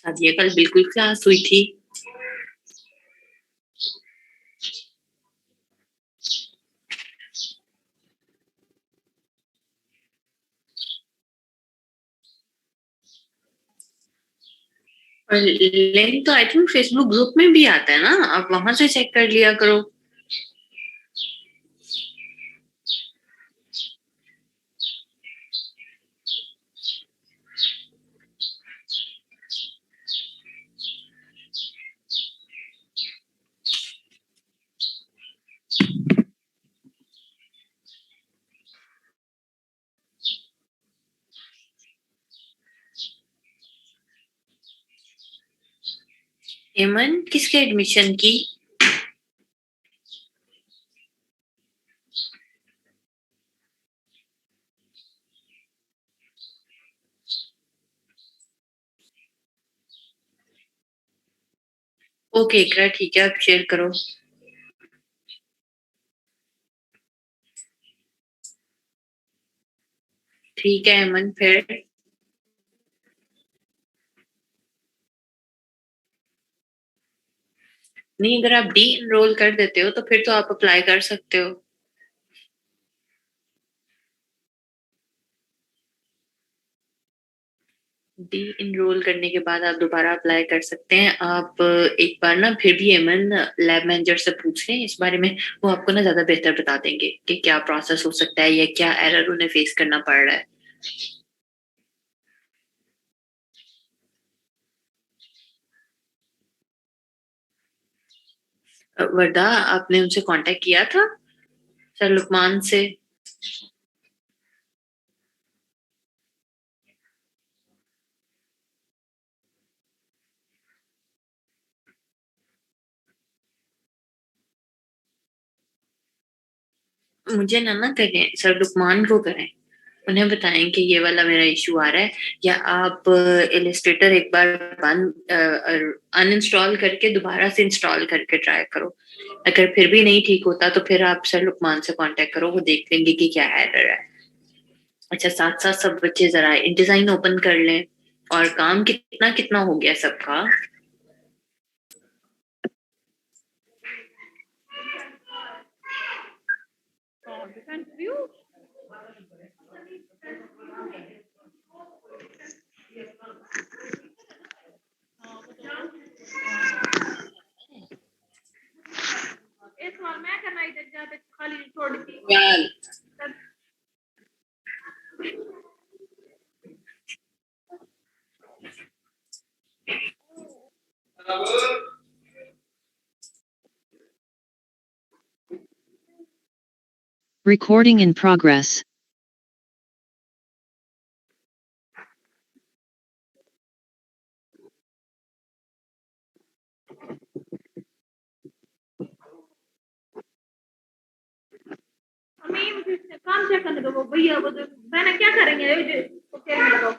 सादिया कल बिल्कुल क्लास हुई थी। और लिंक तो आई थिंक फेसबुक ग्रुप में भी आता है ना, आप वहां से चेक कर लिया करो। हेमन किसके एडमिशन की? ओके इकरा, ठीक है, आप शेयर करो। ठीक है हेमन, फिर? नहीं, अगर आप डी इनरोल कर देते हो तो फिर तो आप अप्लाई कर सकते हो। डी इनरोल करने के बाद आप दोबारा अप्लाई कर सकते हैं। आप एक बार ना फिर भी एमन लैब मैनेजर से पूछ लें इस बारे में। वो आपको ना ज्यादा बेहतर बता देंगे कि क्या प्रोसेस हो सकता है या क्या एरर उन्हें फेस करना पड़ रहा है। वर्दा, आपने उनसे कांटेक्ट किया था, सर लुकमान से? मुझे ना करें, सर लुकमान को करें। उन्हें बताएं कि ये वाला मेरा इशू आ रहा है। या आप इलिस्ट्रेटर एक बार अनइंस्टॉल करके दोबारा से इंस्टॉल करके ट्राई करो। अगर फिर भी नहीं ठीक होता तो फिर आप सर लुकमान से कांटेक्ट करो, वो देख लेंगे कि क्या एरर है। अच्छा, साथ साथ सब बच्चे जरा डिजाइन ओपन कर लें। और काम कितना कितना हो गया सबका? यार, Recording in progress. हमें मुझे काम चेक करने दो, वो भैया वो मैंने क्या करेंगे वो खेलने लगाओ।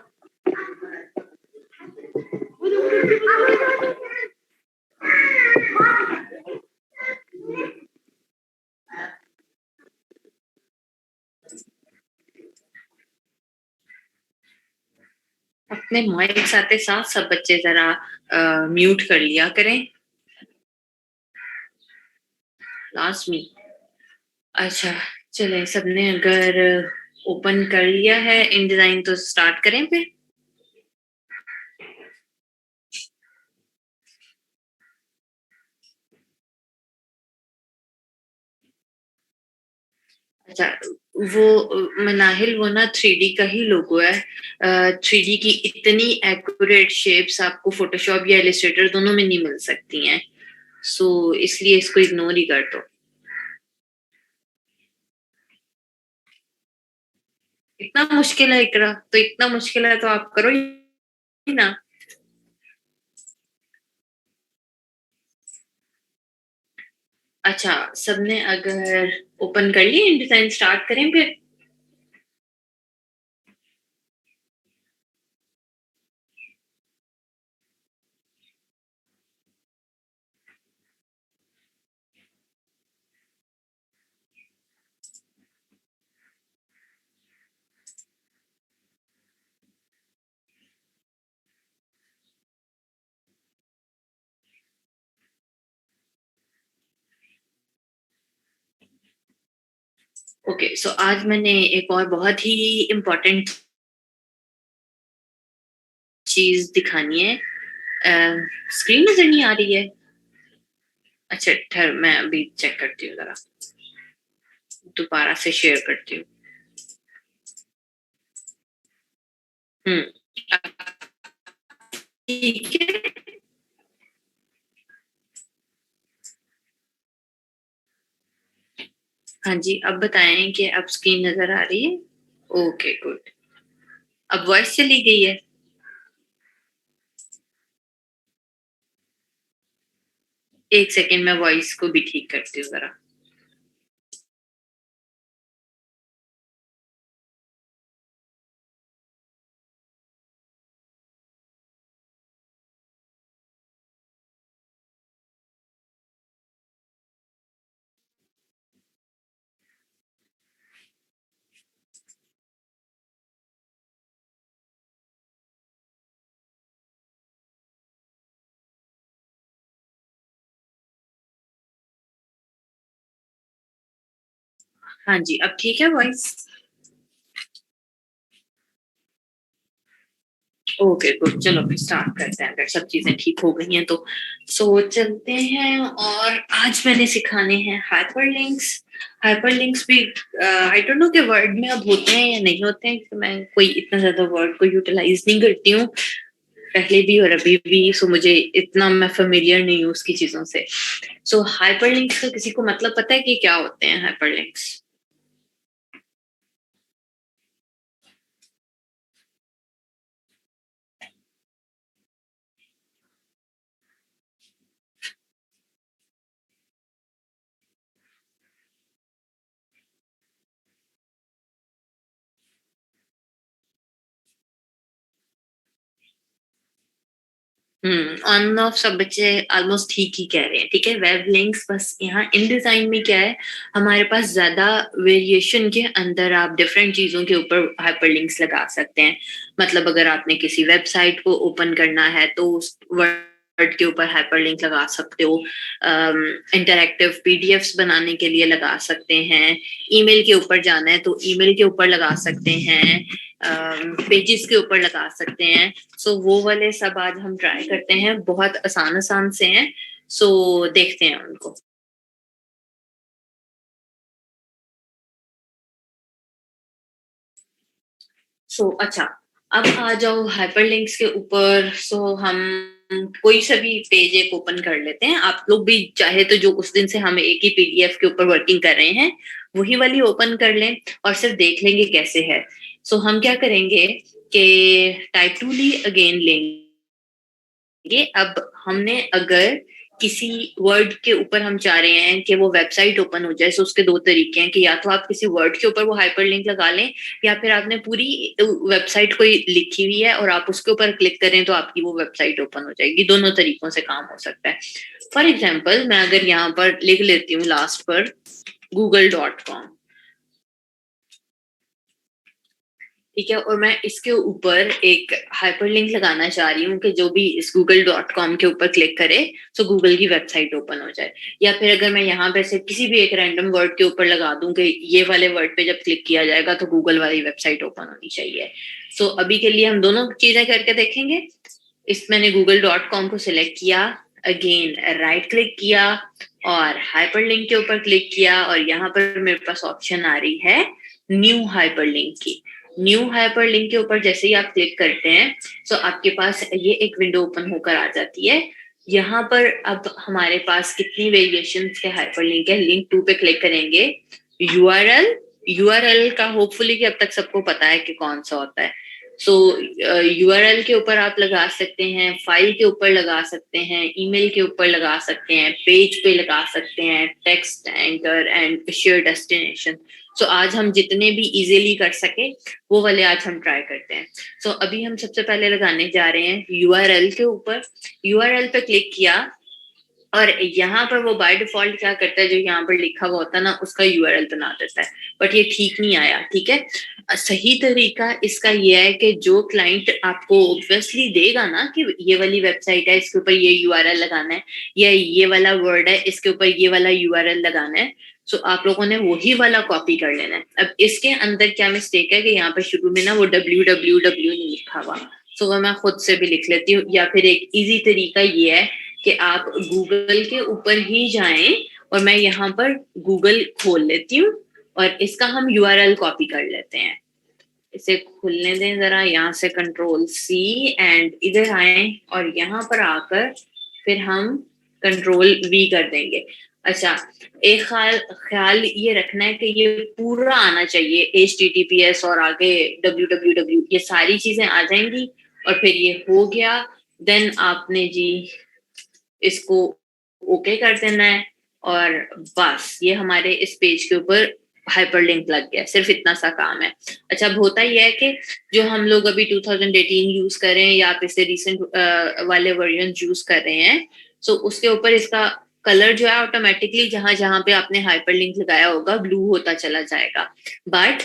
अपने माइक साथ साथ सब बच्चे जरा म्यूट कर लिया करें। लास्ट में। अच्छा, चले सबने अगर ओपन कर लिया है इन डिजाइन तो स्टार्ट करें फिर। अच्छा, वो मनाहिल, वो ना थ्री डी का ही लोगो है। थ्री डी की इतनी एक्यूरेट शेप्स आपको फोटोशॉप या इलिस्ट्रेटर दोनों में नहीं मिल सकती हैं। सो इसलिए इसको इग्नोर ही कर दो। इतना मुश्किल है इकरा, तो इतना मुश्किल है तो आप करो ही ना। अच्छा, सबने अगर ओपन कर लिए इन डिजाइन स्टार्ट करें फिर। ओके, सो आज मैंने एक और बहुत ही इम्पोर्टेंट चीज दिखानी है। स्क्रीन नजर नहीं आ रही है? अच्छा ठहर, मैं अभी चेक करती हूँ, जरा दोबारा से शेयर करती हूँ। ठीक है। हाँ जी, अब बताएं कि अब स्क्रीन नजर आ रही है? Okay good. अब वॉइस चली गई है? एक सेकेंड, मैं वॉइस को भी ठीक करती हूँ जरा। हाँ जी, अब ठीक है वॉइस? ओके गुड, चलो फिर स्टार्ट करते हैं, अगर सब चीजें ठीक हो गई हैं तो। सो चलते हैं, और आज मैंने सिखाने हैं हाइपरलिंक्स। हाइपरलिंक्स भी आई डोंट नो कि वर्ड में अब होते हैं या नहीं होते हैं, मैं कोई इतना ज्यादा वर्ड को यूटिलाइज नहीं करती हूँ, पहले भी और अभी भी, सो मुझे इतना मैं फेमिलियर नहीं हूँ उसकी चीजों से। सो हाइपरलिंक्स का किसी को मतलब पता है कि क्या होते हैं हाइपरलिंक्स? ऑन ऑफ सब बच्चे ऑलमोस्ट ठीक ही कह रहे हैं, ठीक है। वेब लिंक्स, बस यहाँ इन डिजाइन में क्या है, हमारे पास ज्यादा वेरिएशन के अंदर आप डिफरेंट चीजों के ऊपर हाइपरलिंक्स लगा सकते हैं। मतलब अगर आपने किसी वेबसाइट को ओपन करना है तो उस वर्ड के ऊपर हाइपरलिंक लगा सकते हो। इंटरैक्टिव पीडीएफ्स बनाने के लिए लगा सकते हैं। ईमेल के ऊपर जाना है तो ईमेल के ऊपर लगा सकते हैं। पेजेस के ऊपर लगा सकते हैं। सो वो वाले सब आज हम ट्राई करते हैं, बहुत आसान आसान से हैं। सो देखते हैं उनको। सो अच्छा, अब आ जाओ हाइपरलिंक्स के ऊपर। सो हम कोई सा भी पेज एक ओपन कर लेते हैं। आप लोग भी चाहे तो जो उस दिन से हम एक ही पीडीएफ के ऊपर वर्किंग कर रहे हैं वही वाली ओपन कर लें और सिर्फ देख लेंगे कैसे है। सो हम क्या करेंगे कि टाइप टू ली अगेन लेंगे। अब हमने अगर किसी वर्ड के ऊपर हम चाह रहे हैं कि वो वेबसाइट ओपन हो जाए, तो उसके दो तरीके हैं कि या तो आप किसी वर्ड के ऊपर वो हाइपरलिंक लगा लें, या फिर आपने पूरी वेबसाइट कोई लिखी हुई है और आप उसके ऊपर क्लिक करें तो आपकी वो वेबसाइट ओपन हो जाएगी। दोनों तरीकों से काम हो सकता है। फॉर एग्जाम्पल, मैं अगर यहाँ पर लिख लेती हूँ लास्ट पर google.com, ठीक है, और मैं इसके ऊपर एक हाइपरलिंक लगाना चाह रही हूँ कि जो भी इस google.com के ऊपर क्लिक करे तो गूगल की वेबसाइट ओपन हो जाए। या फिर अगर मैं यहाँ पे से किसी भी एक रैंडम वर्ड के ऊपर लगा दूं कि ये वाले वर्ड पे जब क्लिक किया जाएगा तो गूगल वाली वेबसाइट ओपन होनी चाहिए। सो अभी के लिए हम दोनों चीजें करके देखेंगे। इस मैंने google.com को सिलेक्ट किया, अगेन राइट क्लिक किया और हाइपरलिंक के ऊपर क्लिक किया, और यहाँ पर मेरे पास ऑप्शन आ रही है न्यू हाइपरलिंक की। न्यू हाइपरलिंक के ऊपर जैसे ही आप क्लिक करते हैं तो आपके पास ये एक विंडो ओपन होकर आ जाती है। यहाँ पर अब हमारे पास कितनी वेरिएशन के हाइपरलिंक है। लिंक टू पे क्लिक करेंगे। यूआरएल, यूआरएल का होपफुली कि अब तक सबको पता है कि कौन सा होता है। सो यूआरएल के ऊपर आप लगा सकते हैं, फाइल के ऊपर लगा सकते हैं, ईमेल के ऊपर लगा सकते हैं, पेज पे लगा सकते हैं, text anchor and share destination. So आज हम जितने भी इजीली कर सके वो वाले आज हम ट्राई करते हैं। सो अभी हम सबसे पहले लगाने जा रहे हैं यूआरएल के ऊपर। यूआरएल पे क्लिक किया और यहाँ पर वो बाय डिफॉल्ट क्या करता है, जो यहाँ पर लिखा हुआ होता है ना उसका यूआरएल बना देता है, बट ये ठीक नहीं आया। ठीक है, सही तरीका इसका ये है कि जो क्लाइंट आपको ऑब्वियसली देगा ना कि ये वाली वेबसाइट है इसके ऊपर ये यूआरएल लगाना है, या ये वाला वर्ड है इसके ऊपर ये वाला यूआरएल लगाना है, सो आप लोगों ने वही वाला कॉपी कर लेना है। अब इसके अंदर क्या मिस्टेक है कि यहाँ पे शुरू में ना वो www नहीं लिखा हुआ, सो वो मैं खुद से भी लिख लेती हूँ। या फिर एक इजी तरीका ये है कि आप गूगल के ऊपर ही जाएं और मैं यहाँ पर गूगल खोल लेती हूँ और इसका हम यूआरएल कॉपी कर लेते हैं। इसे खुलने दें जरा, यहाँ से Ctrl+C एंड इधर आए और यहाँ पर आकर फिर हम Ctrl+V कर देंगे। अच्छा, एक ख्याल ये रखना है कि ये पूरा आना चाहिए, HTTPS और आगे www, ये सारी चीजें आ जाएंगी और फिर ये हो गया। देन आपने जी इसको ओके कर देना है और बस ये हमारे इस पेज के ऊपर हाइपरलिंक लग गया। सिर्फ इतना सा काम है। अच्छा, अब होता यह है कि जो हम लोग अभी 2018 यूज कर रहे हैं या आप इसे रिसेंट वाले वर्जन यूज कर रहे हैं, सो उसके ऊपर इसका कलर जो है ऑटोमेटिकली जहां जहां पे आपने हाइपरलिंक लगाया होगा ब्लू होता चला जाएगा। बट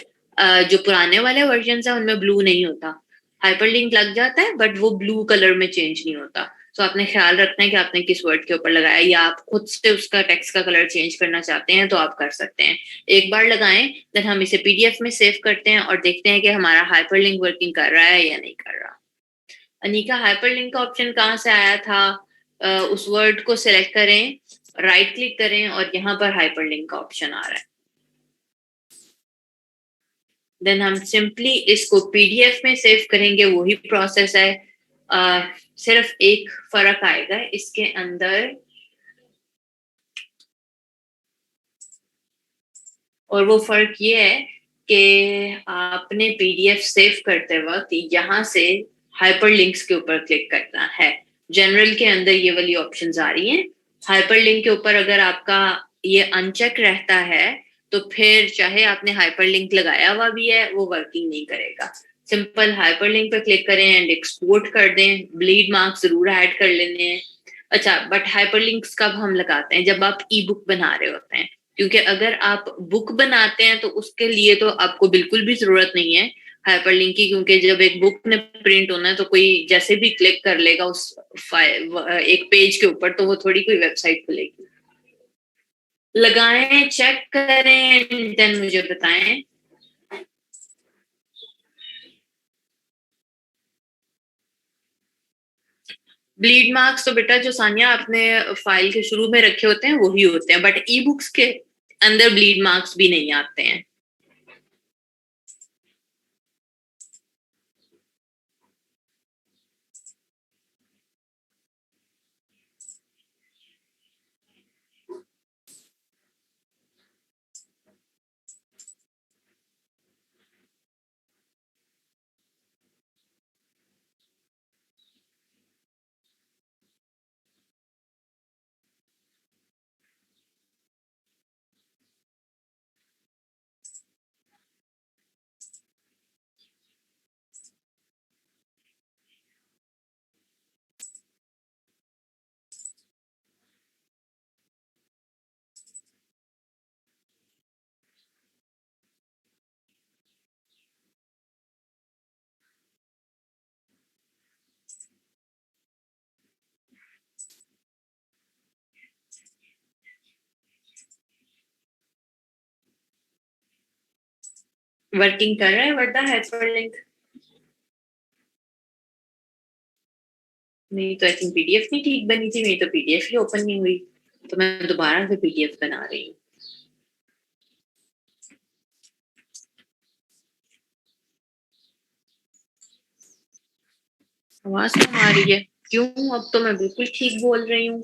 जो पुराने वाले वर्जन है उनमें ब्लू नहीं होता, हाइपरलिंक लग जाता है बट वो ब्लू कलर में चेंज नहीं होता। तो आपने ख्याल रखना है कि आपने किस वर्ड के ऊपर लगाया, या आप खुद से उसका टेक्स्ट का कलर चेंज करना चाहते हैं तो आप कर सकते हैं। एक बार लगाएं, देन हम इसे पीडीएफ में सेव करते हैं और देखते हैं कि हमारा हाइपरलिंक वर्किंग कर रहा है या नहीं कर रहा। अनिका, हाइपरलिंक का ऑप्शन कहाँ से आया था? उस वर्ड को सिलेक्ट करें, राइट क्लिक करें और यहाँ पर हाइपरलिंक का ऑप्शन आ रहा है। देन हम सिंपली इसको पीडीएफ में सेव करेंगे, वही प्रोसेस है। सिर्फ एक फर्क आएगा इसके अंदर, और वो फर्क ये है कि आपने पीडीएफ सेव करते वक्त यहाँ से हाइपरलिंक्स के ऊपर क्लिक करना है। जनरल के अंदर ये वाली ऑप्शंस आ रही हैं। हाइपरलिंक के ऊपर अगर आपका ये अनचेक रहता है तो फिर चाहे आपने हाइपरलिंक लगाया हुआ भी है वो वर्किंग नहीं करेगा। सिंपल हाइपरलिंक पे क्लिक करें एंड एक्सपोर्ट कर दें। ब्लीड मार्क्स जरूर ऐड कर लेने हैं। अच्छा, बट हाइपरलिंक्स कब हम लगाते हैं? जब आप ई बुक बना रहे होते हैं, क्योंकि अगर आप बुक बनाते हैं तो उसके लिए तो आपको बिल्कुल भी जरूरत नहीं है हाइपरलिंक की, क्योंकि जब एक बुक ने प्रिंट होना है तो कोई जैसे भी क्लिक कर लेगा उस एक पेज के ऊपर तो वो थोड़ी कोई वेबसाइट खुलेगी। लगाएं, चेक करें, देन मुझे बताएं। ब्लीड मार्क्स तो बेटा जो सानिया आपने फाइल के शुरू में रखे होते हैं वही होते हैं, बट ई बुक्स के अंदर ब्लीड मार्क्स भी नहीं आते हैं। वर्किंग कर रहा है वर्दा हाइपरलिंक? नहीं तो आई थिंक पीडीएफ नहीं ठीक बनी थी, मेरी तो पीडीएफ ही ओपन नहीं हुई, तो मैं दोबारा से पीडीएफ बना रही हूँ। आवाज कम आ रही है क्यों? अब तो मैं बिल्कुल ठीक बोल रही हूँ।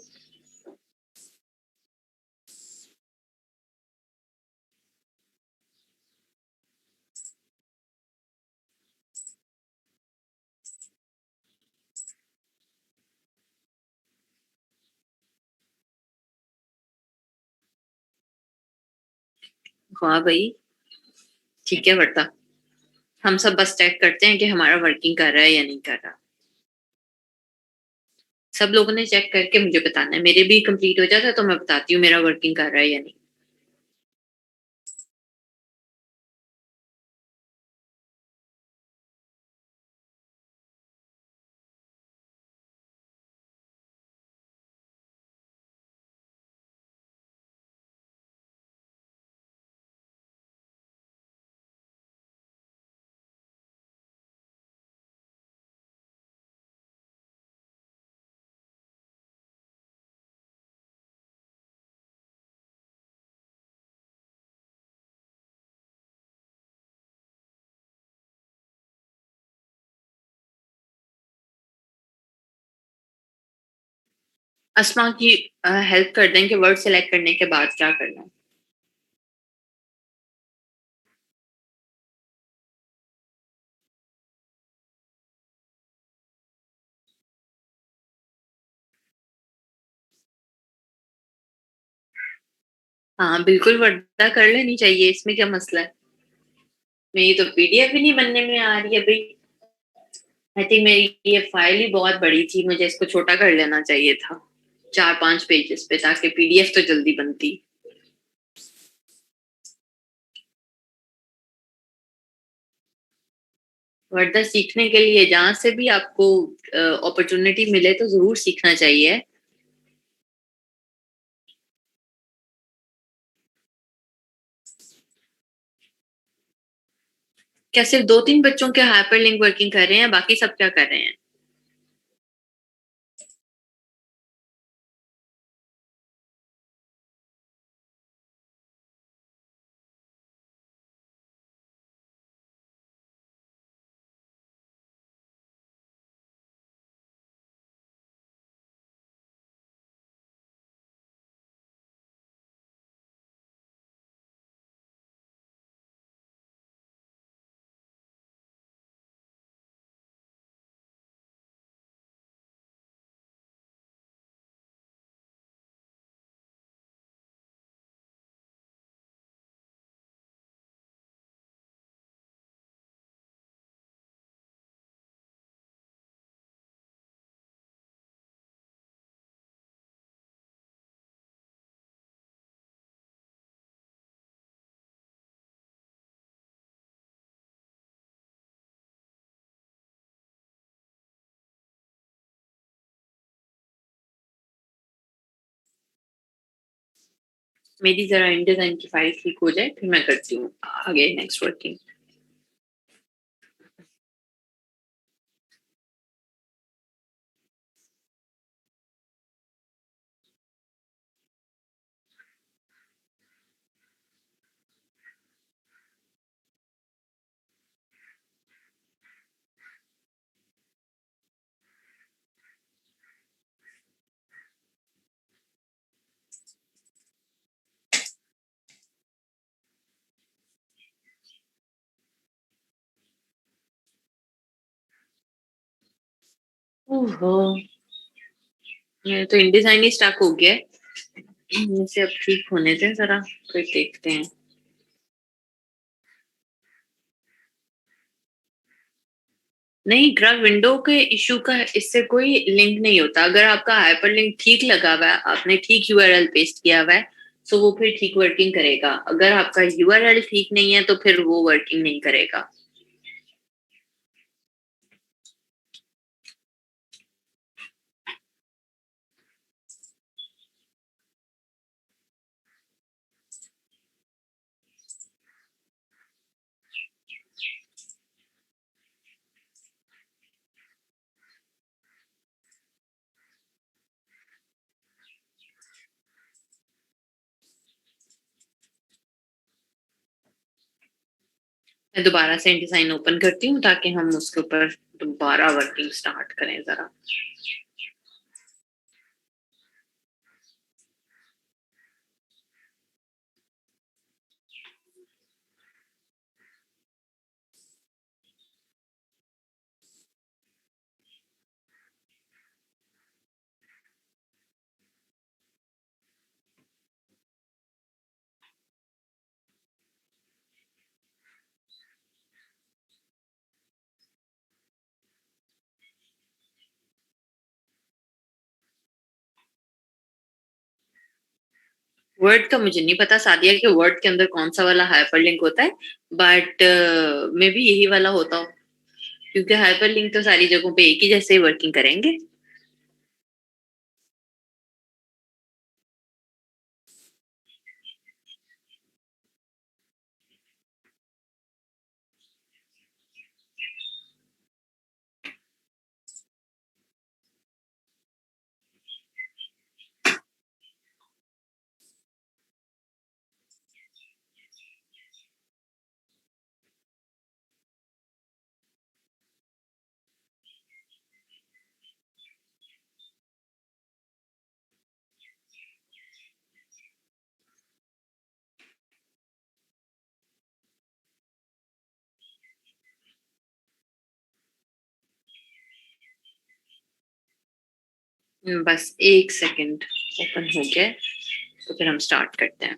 हाँ भाई, ठीक है वर्दा, हम सब बस चेक करते हैं कि हमारा वर्किंग कर रहा है या नहीं कर रहा। सब लोगों ने चेक करके मुझे बताना है, मेरे भी कंप्लीट हो जाता है तो मैं बताती हूँ मेरा वर्किंग कर रहा है या नहीं। अस्मा की हेल्प कर दें कि वर्ड सेलेक्ट करने के बाद क्या करना है। हाँ बिल्कुल, वर्दा कर लेनी चाहिए, इसमें क्या मसला है। मेरी तो पीडीएफ ही नहीं बनने में आ रही है भाई। आई थिंक मेरी ये फाइल ही बहुत बड़ी थी, मुझे इसको छोटा कर लेना चाहिए था 4-5 पेजेस पे, ताकि पीडीएफ तो जल्दी बनती। वर्दा सीखने के लिए जहां से भी आपको अपॉर्चुनिटी मिले तो जरूर सीखना चाहिए। क्या सिर्फ 2-3 बच्चों के हाइपरलिंक वर्किंग कर रहे हैं, बाकी सब क्या कर रहे हैं? मेरी जरा इंडिजाइन की फाइल ठीक हो जाए फिर मैं करती हूँ आगे नेक्स्ट वर्किंग। ओहो, ये तो इंडिजाइन ही स्टक हो गया है। इसे अब ठीक होने दें जरा, फिर देखते हैं। नहीं, ग्राफ विंडो के इशू का इससे कोई लिंक नहीं होता। अगर आपका हाइपरलिंक ठीक लगा हुआ है, आपने ठीक यूआरएल पेस्ट किया हुआ है, तो वो फिर ठीक वर्किंग करेगा। अगर आपका यूआरएल ठीक नहीं है तो फिर वो वर्किंग नहीं करेगा। मैं दोबारा से डिजाइन ओपन करती हूँ ताकि हम उसके ऊपर दोबारा वर्किंग स्टार्ट करें जरा। वर्ड का मुझे नहीं पता सादिया कि वर्ड के अंदर कौन सा वाला हाइपरलिंक होता है, बट मे बी यही वाला होता हो, क्योंकि हाइपरलिंक तो सारी जगहों पे एक ही जैसे ही वर्किंग करेंगे। बस 1 सेकंड ओपन हो गया है, तो फिर हम स्टार्ट करते हैं।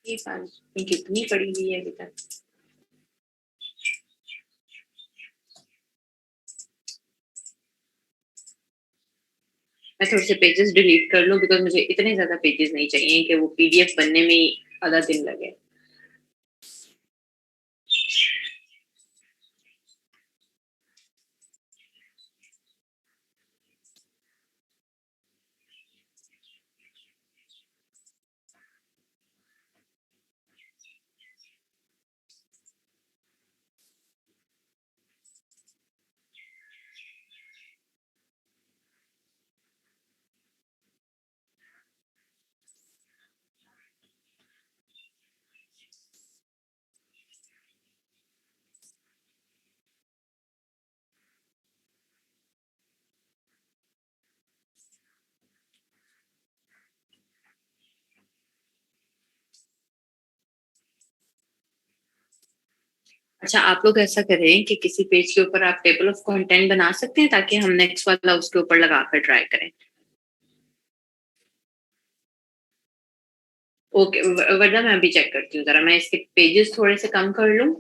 ये फाइल कितनी पड़ी हुई है अभी तक? मैं थोड़े से पेजेस डिलीट कर लूं बिकॉज मुझे इतने ज्यादा पेजेस नहीं चाहिए कि वो पीडीएफ बनने में ही आधा दिन लगे। अच्छा, आप लोग ऐसा करें कि किसी पेज के ऊपर आप टेबल ऑफ कंटेंट बना सकते हैं ताकि हम नेक्स्ट वाला उसके ऊपर लगाकर ट्राई करें। ओके, वरना मैं अभी चेक करती हूँ जरा, मैं इसके पेजेस थोड़े से कम कर लूं।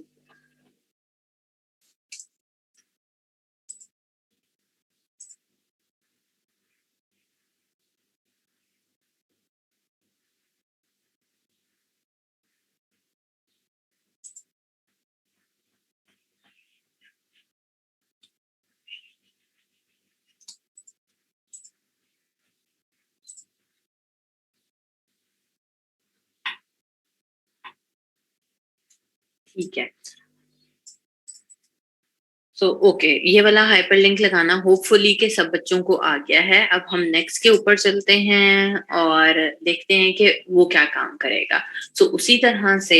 ठीक है। सो ओके, ये वाला हाइपरलिंक लगाना होपफुली के सब बच्चों को आ गया है। अब हम नेक्स्ट के ऊपर चलते हैं और देखते हैं कि वो क्या काम करेगा। सो उसी तरह से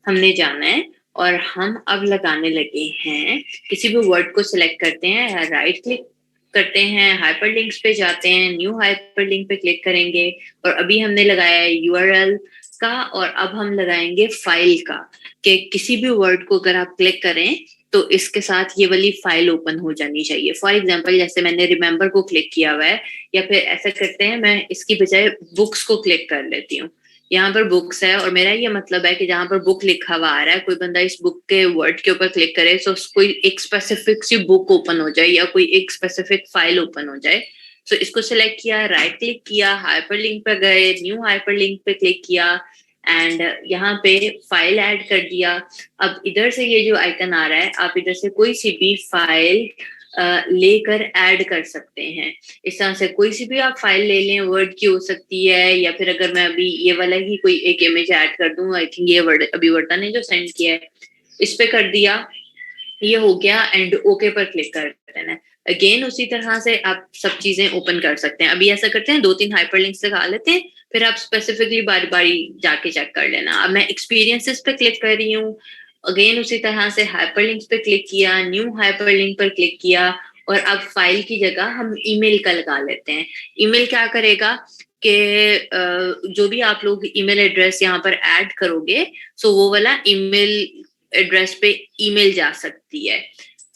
हमने जाना है और हम अब लगाने लगे हैं। किसी भी वर्ड को सिलेक्ट करते हैं, राइट क्लिक करते हैं, हाइपरलिंक्स पे जाते हैं, न्यू हाइपरलिंक पे क्लिक करेंगे और अभी हमने लगाया है यूआरएल का और अब हम लगाएंगे फाइल का, कि किसी भी वर्ड को अगर आप क्लिक करें तो इसके साथ ये वाली फाइल ओपन हो जानी चाहिए। फॉर एग्जाम्पल जैसे मैंने रिमेम्बर को क्लिक किया हुआ है, या फिर ऐसा करते हैं मैं इसकी बजाय बुक्स को क्लिक कर लेती हूँ। यहाँ पर बुक्स है और मेरा ये मतलब है कि जहां पर बुक लिखा हुआ आ रहा है, कोई बंदा इस बुक के वर्ड के ऊपर क्लिक करे तो कोई एक स्पेसिफिक सी बुक ओपन हो जाए या कोई एक स्पेसिफिक फाइल ओपन हो जाए। तो इसको सिलेक्ट किया, राइट क्लिक किया, हाइपरलिंक पे गए, न्यू हाइपरलिंक पे क्लिक किया एंड यहाँ पे फाइल ऐड कर दिया। अब इधर से ये जो आइकन आ रहा है, आप इधर से कोई सी भी फाइल लेकर ऐड कर सकते हैं। इस तरह से कोई सी भी आप फाइल ले लें, वर्ड की हो सकती है, या फिर अगर मैं अभी ये वाला ही कोई एक इमेज ऐड कर दूं, आई थिंक ये वर्ड अभी वर्ता ने जो सेंड किया है, इस पे कर दिया, ये हो गया एंड ओके पर क्लिक कर देना है। अगेन उसी तरह से आप सब चीजें ओपन कर सकते हैं। अभी ऐसा करते हैं, 2-3 हाइपरलिंक्स लगा लेते हैं, फिर आप स्पेसिफिकली बारी बारी जाके चेक कर लेना। अब मैं एक्सपीरियंसेस पे क्लिक कर रही हूँ, अगेन उसी तरह से हाइपरलिंक्स पे क्लिक किया, न्यू हाइपरलिंक पर क्लिक किया और अब फाइल की जगह हम ईमेल का लगा लेते हैं। ईमेल क्या करेगा कि जो भी आप लोग ईमेल एड्रेस यहाँ पर ऐड करोगे, सो वो वाला ईमेल एड्रेस पे ईमेल जा सकती है।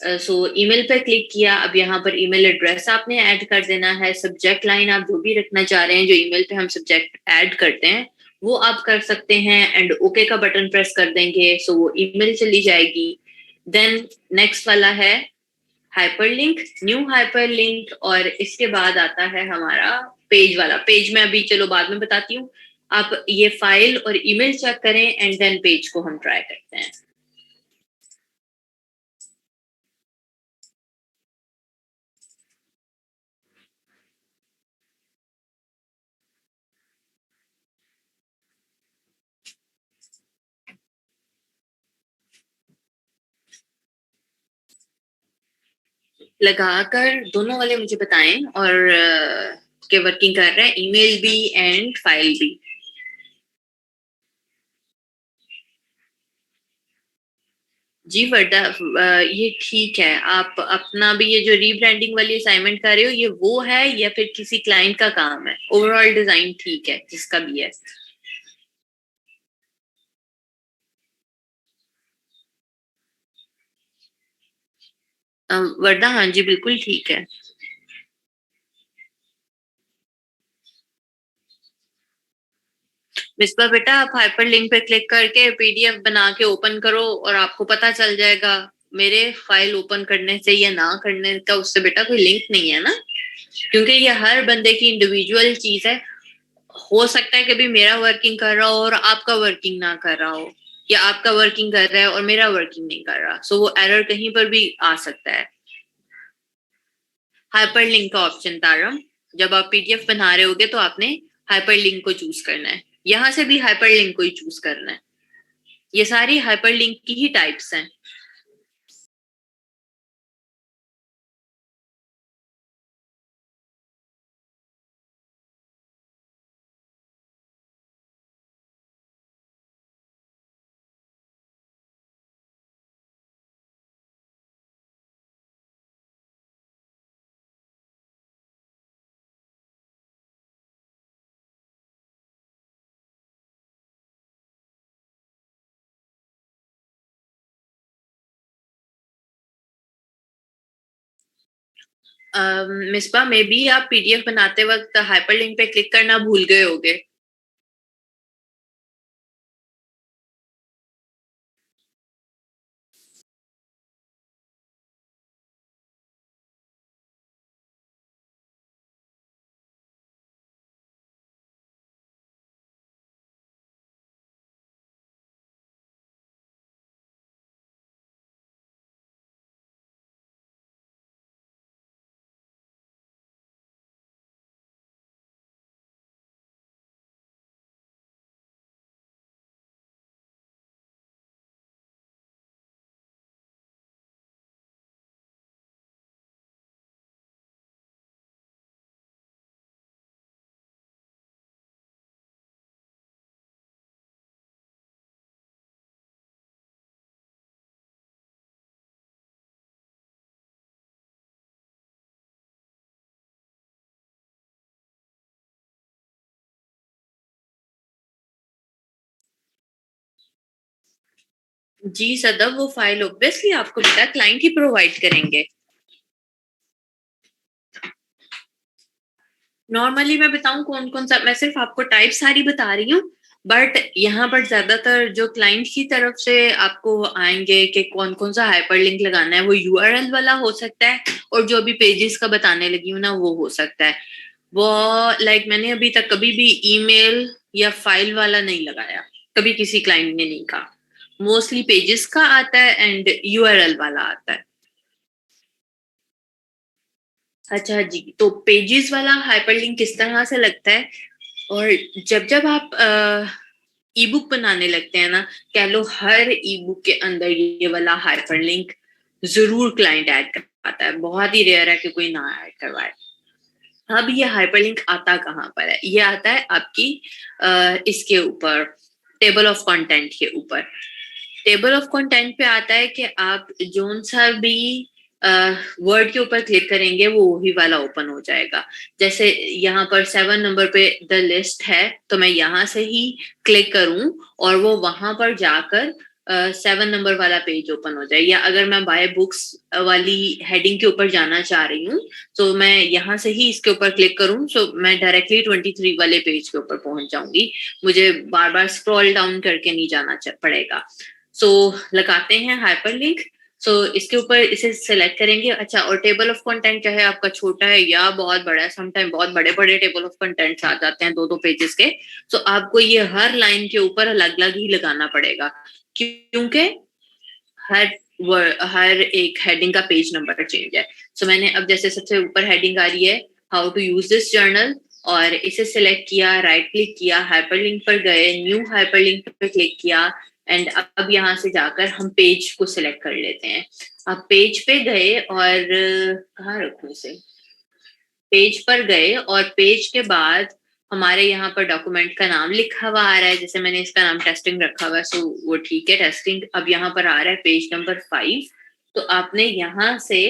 सो ईमेल पे क्लिक किया, अब यहाँ पर ईमेल एड्रेस आपने ऐड कर देना है। सब्जेक्ट लाइन आप जो भी रखना चाह रहे हैं, जो ईमेल पे हम सब्जेक्ट ऐड करते हैं वो आप कर सकते हैं एंड ओके का बटन प्रेस कर देंगे, सो वो ईमेल चली जाएगी। देन नेक्स्ट वाला है हाइपरलिंक, न्यू हाइपरलिंक और इसके बाद आता है हमारा पेज वाला। पेज में अभी चलो बाद में बताती हूँ, आप ये फाइल और ईमेल चेक करें एंड देन पेज को हम ट्राई करते हैं। लगाकर दोनों वाले मुझे बताएं और के वर्किंग कर रहे हैं, ईमेल भी एंड फाइल भी। जी वर्दा, ये ठीक है। आप अपना भी ये जो रीब्रांडिंग वाली असाइनमेंट कर रहे हो, ये वो है या फिर किसी क्लाइंट का काम है? ओवरऑल डिजाइन ठीक है जिसका भी है। वर्दा हाँ जी बिल्कुल ठीक है। मिसबा बेटा, आप हाइपर लिंक पे क्लिक करके पीडीएफ बना के ओपन करो और आपको पता चल जाएगा। मेरे फाइल ओपन करने से या ना करने का उससे बेटा कोई लिंक नहीं है ना, क्योंकि ये हर बंदे की इंडिविजुअल चीज है। हो सकता है कभी मेरा वर्किंग कर रहा हो और आपका वर्किंग ना कर रहा हो, या आपका वर्किंग कर रहा है और मेरा वर्किंग नहीं कर रहा, सो वो एरर कहीं पर भी आ सकता है। हाइपर लिंक का ऑप्शन तारम, जब आप पीडीएफ बना रहे होगे तो आपने हाइपर लिंक को चूज करना है। यहां से भी हाइपर लिंक को ही चूज करना है। ये सारी हाइपर लिंक की ही टाइप्स हैं। मिसबा, मे बी आप पीडीएफ बनाते वक्त हाइपर लिंक पे क्लिक करना भूल गए होगे। जी सदब, वो फाइल ऑब्वियसली आपको बेटा क्लाइंट ही प्रोवाइड करेंगे। नॉर्मली मैं बताऊं कौन कौन सा, मैं सिर्फ आपको टाइप सारी बता रही हूँ, बट यहाँ पर ज्यादातर जो क्लाइंट की तरफ से आपको आएंगे कि कौन कौन सा हाइपरलिंक लगाना है, वो यूआरएल वाला हो सकता है, और जो अभी पेजेस का बताने लगी हूँ ना वो हो सकता है। वो मैंने अभी तक कभी भी ईमेल या फाइल वाला नहीं लगाया, कभी किसी क्लाइंट ने नहीं कहा। मोस्टली पेजेस का आता है एंड यूआरएल वाला आता है। अच्छा जी, तो पेजेस वाला हाइपरलिंक किस तरह से लगता है, और जब जब आप ई बुक बनाने लगते हैं ना, कह लो हर ई बुक के अंदर ये वाला हाइपरलिंक जरूर क्लाइंट ऐड करवाता है। बहुत ही रेयर है कि कोई ना ऐड करवाए। अब ये हाइपरलिंक आता कहाँ पर है? ये आता है आपकी इसके ऊपर, टेबल ऑफ कंटेंट के ऊपर। टेबल ऑफ कंटेंट पे आता है कि आप जोन सा भी वर्ड के ऊपर क्लिक करेंगे वो वही वाला ओपन हो जाएगा। जैसे यहाँ पर 7 नंबर पे द लिस्ट है, तो मैं यहाँ से ही क्लिक करूं और वो वहां पर जाकर 7 नंबर वाला पेज ओपन हो जाए। या अगर मैं बाय बुक्स वाली हेडिंग के ऊपर जाना चाह रही हूँ, तो मैं यहाँ से ही इसके ऊपर क्लिक करूं, तो मैं डायरेक्टली 23 वाले पेज के ऊपर पहुंच जाऊंगी। मुझे बार बार स्क्रॉल डाउन करके नहीं जाना पड़ेगा। सो लगाते हैं हाइपरलिंक। सो इसके ऊपर इसे सेलेक्ट करेंगे। अच्छा, और टेबल ऑफ कंटेंट चाहे आपका छोटा है या बहुत बड़ा है, समटाइम बहुत बड़े बड़े टेबल ऑफ कंटेंट्स आ जाते हैं 2-2 पेजेस के, तो आपको ये हर लाइन के ऊपर अलग अलग ही लगाना पड़ेगा, क्योंकि हर हर एक हेडिंग का पेज नंबर चेंज है। सो मैंने अब जैसे सबसे ऊपर हेडिंग आ रही है how to use this journal, और इसे सिलेक्ट किया, राइट क्लिक किया, हाइपरलिंक पर गए, न्यू हाइपरलिंक पर क्लिक किया, एंड अब यहाँ से जाकर हम पेज को सिलेक्ट कर लेते हैं। अब पेज पे गए और कहाँ रखूं इसे, पेज पर गए और पेज के बाद हमारे यहाँ पर डॉक्यूमेंट का नाम लिखा हुआ आ रहा है, जैसे मैंने इसका नाम टेस्टिंग रखा हुआ है, सो वो ठीक है टेस्टिंग। अब यहाँ पर आ रहा है पेज नंबर 5, तो आपने यहाँ से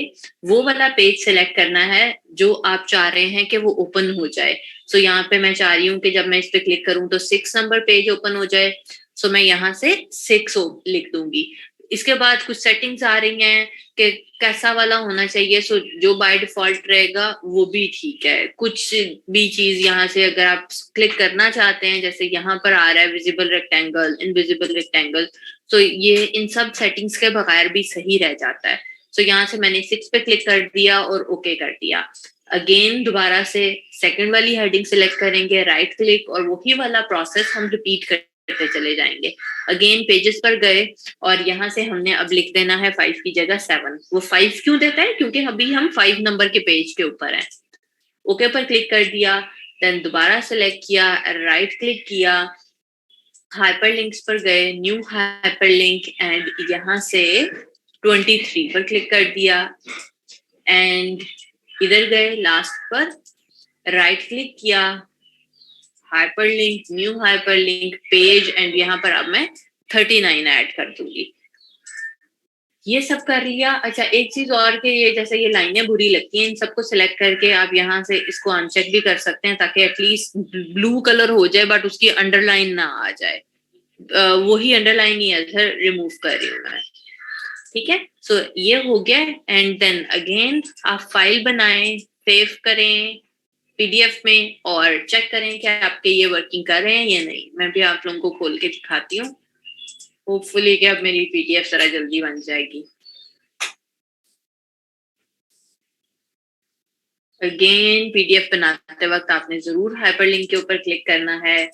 वो वाला पेज सिलेक्ट करना है जो आप चाह रहे हैं कि वो ओपन हो जाए। सो यहाँ पे मैं चाह रही हूँ कि जब मैं इस पे क्लिक करूँ तो 6 नंबर पेज ओपन हो जाए, सो मैं यहाँ से 6 लिख दूंगी। इसके बाद कुछ सेटिंग्स आ रही हैं कि कैसा वाला होना चाहिए, सो जो बाय डिफॉल्ट रहेगा वो भी ठीक है। कुछ भी चीज यहाँ से अगर आप क्लिक करना चाहते हैं, जैसे यहाँ पर आ रहा है विजिबल रेक्टेंगल, इनविजिबल रेक्टेंगल, तो ये इन सब सेटिंग्स के बगैर भी सही रह जाता है। सो यहाँ से मैंने 6 पे क्लिक कर दिया और ओके कर दिया। अगेन दोबारा से सेकंड वाली हेडिंग सिलेक्ट करेंगे, राइट क्लिक, और वही वाला प्रोसेस हम रिपीट करते चले जाएंगे। अगेन पेजेस पर गए और यहाँ से हमने अब लिख देना है 5 की जगह 7। वो 5 क्यों देता है, क्योंकि अभी हम 5 नंबर के पेज के ऊपर हैं। ओके पर क्लिक कर दिया, देन दोबारा सेलेक्ट किया, राइट क्लिक किया, हाइपरलिंक्स पर गए, न्यू हाइपरलिंक, एंड यहाँ से 23 पर क्लिक कर दिया, एंड इधर गए लास्ट पर, राइट क्लिक किया, hyperlink, new hyperlink, page, and यहाँ पर अब मैं 39 ऐड कर दूंगी। ये सब कर लिया। अच्छा एक चीज और के ये जैसे ये लाइनें बुरी लगती हैं, इन सबको सिलेक्ट करके आप यहाँ से इसको अनचेक भी कर सकते हैं ताकि एटलीस्ट ब्लू कलर हो जाए बट उसकी अंडरलाइन ना आ जाए। वही अंडरलाइन ही इधर रिमूव कर रही हूँ मैं, ठीक है। सो ये हो गया, एंड देन अगेन आप फाइल बनाएं, सेव करें पीडीएफ में और चेक करें कि आपके ये वर्किंग कर रहे हैं या नहीं। मैं भी आप लोगों को खोल के दिखाती हूँ, होपफुली कि अब मेरी पीडीएफ जरा जल्दी बन जाएगी। अगेन पीडीएफ बनाते वक्त आपने जरूर हाइपरलिंक के ऊपर क्लिक करना है।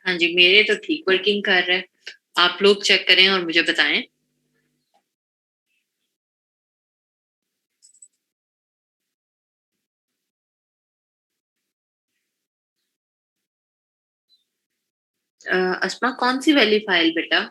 हाँ जी, मेरे तो ठीक वर्किंग कर रहा है, आप लोग चेक करें और मुझे बताएं। अस्मा कौन सी वाली फाइल बेटा?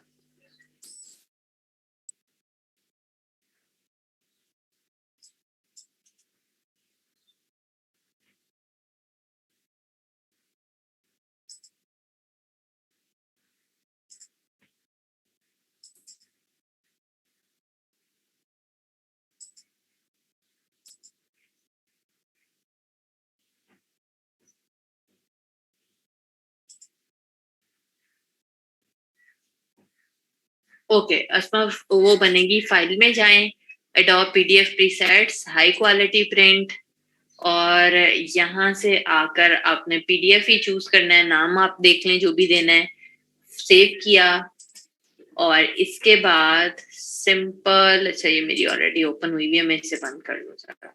ओके अस्मा, वो बनेगी, फाइल में जाएं, adobe PDF presets, high quality print, और यहाँ से आकर आपने पीडीएफ ही चूज करना है, नाम आप देख लें जो भी देना है, सेव किया, और इसके बाद सिंपल, अच्छा ये मेरी ऑलरेडी ओपन हुई हुई है, मैं इसे बंद कर लूँ जरा।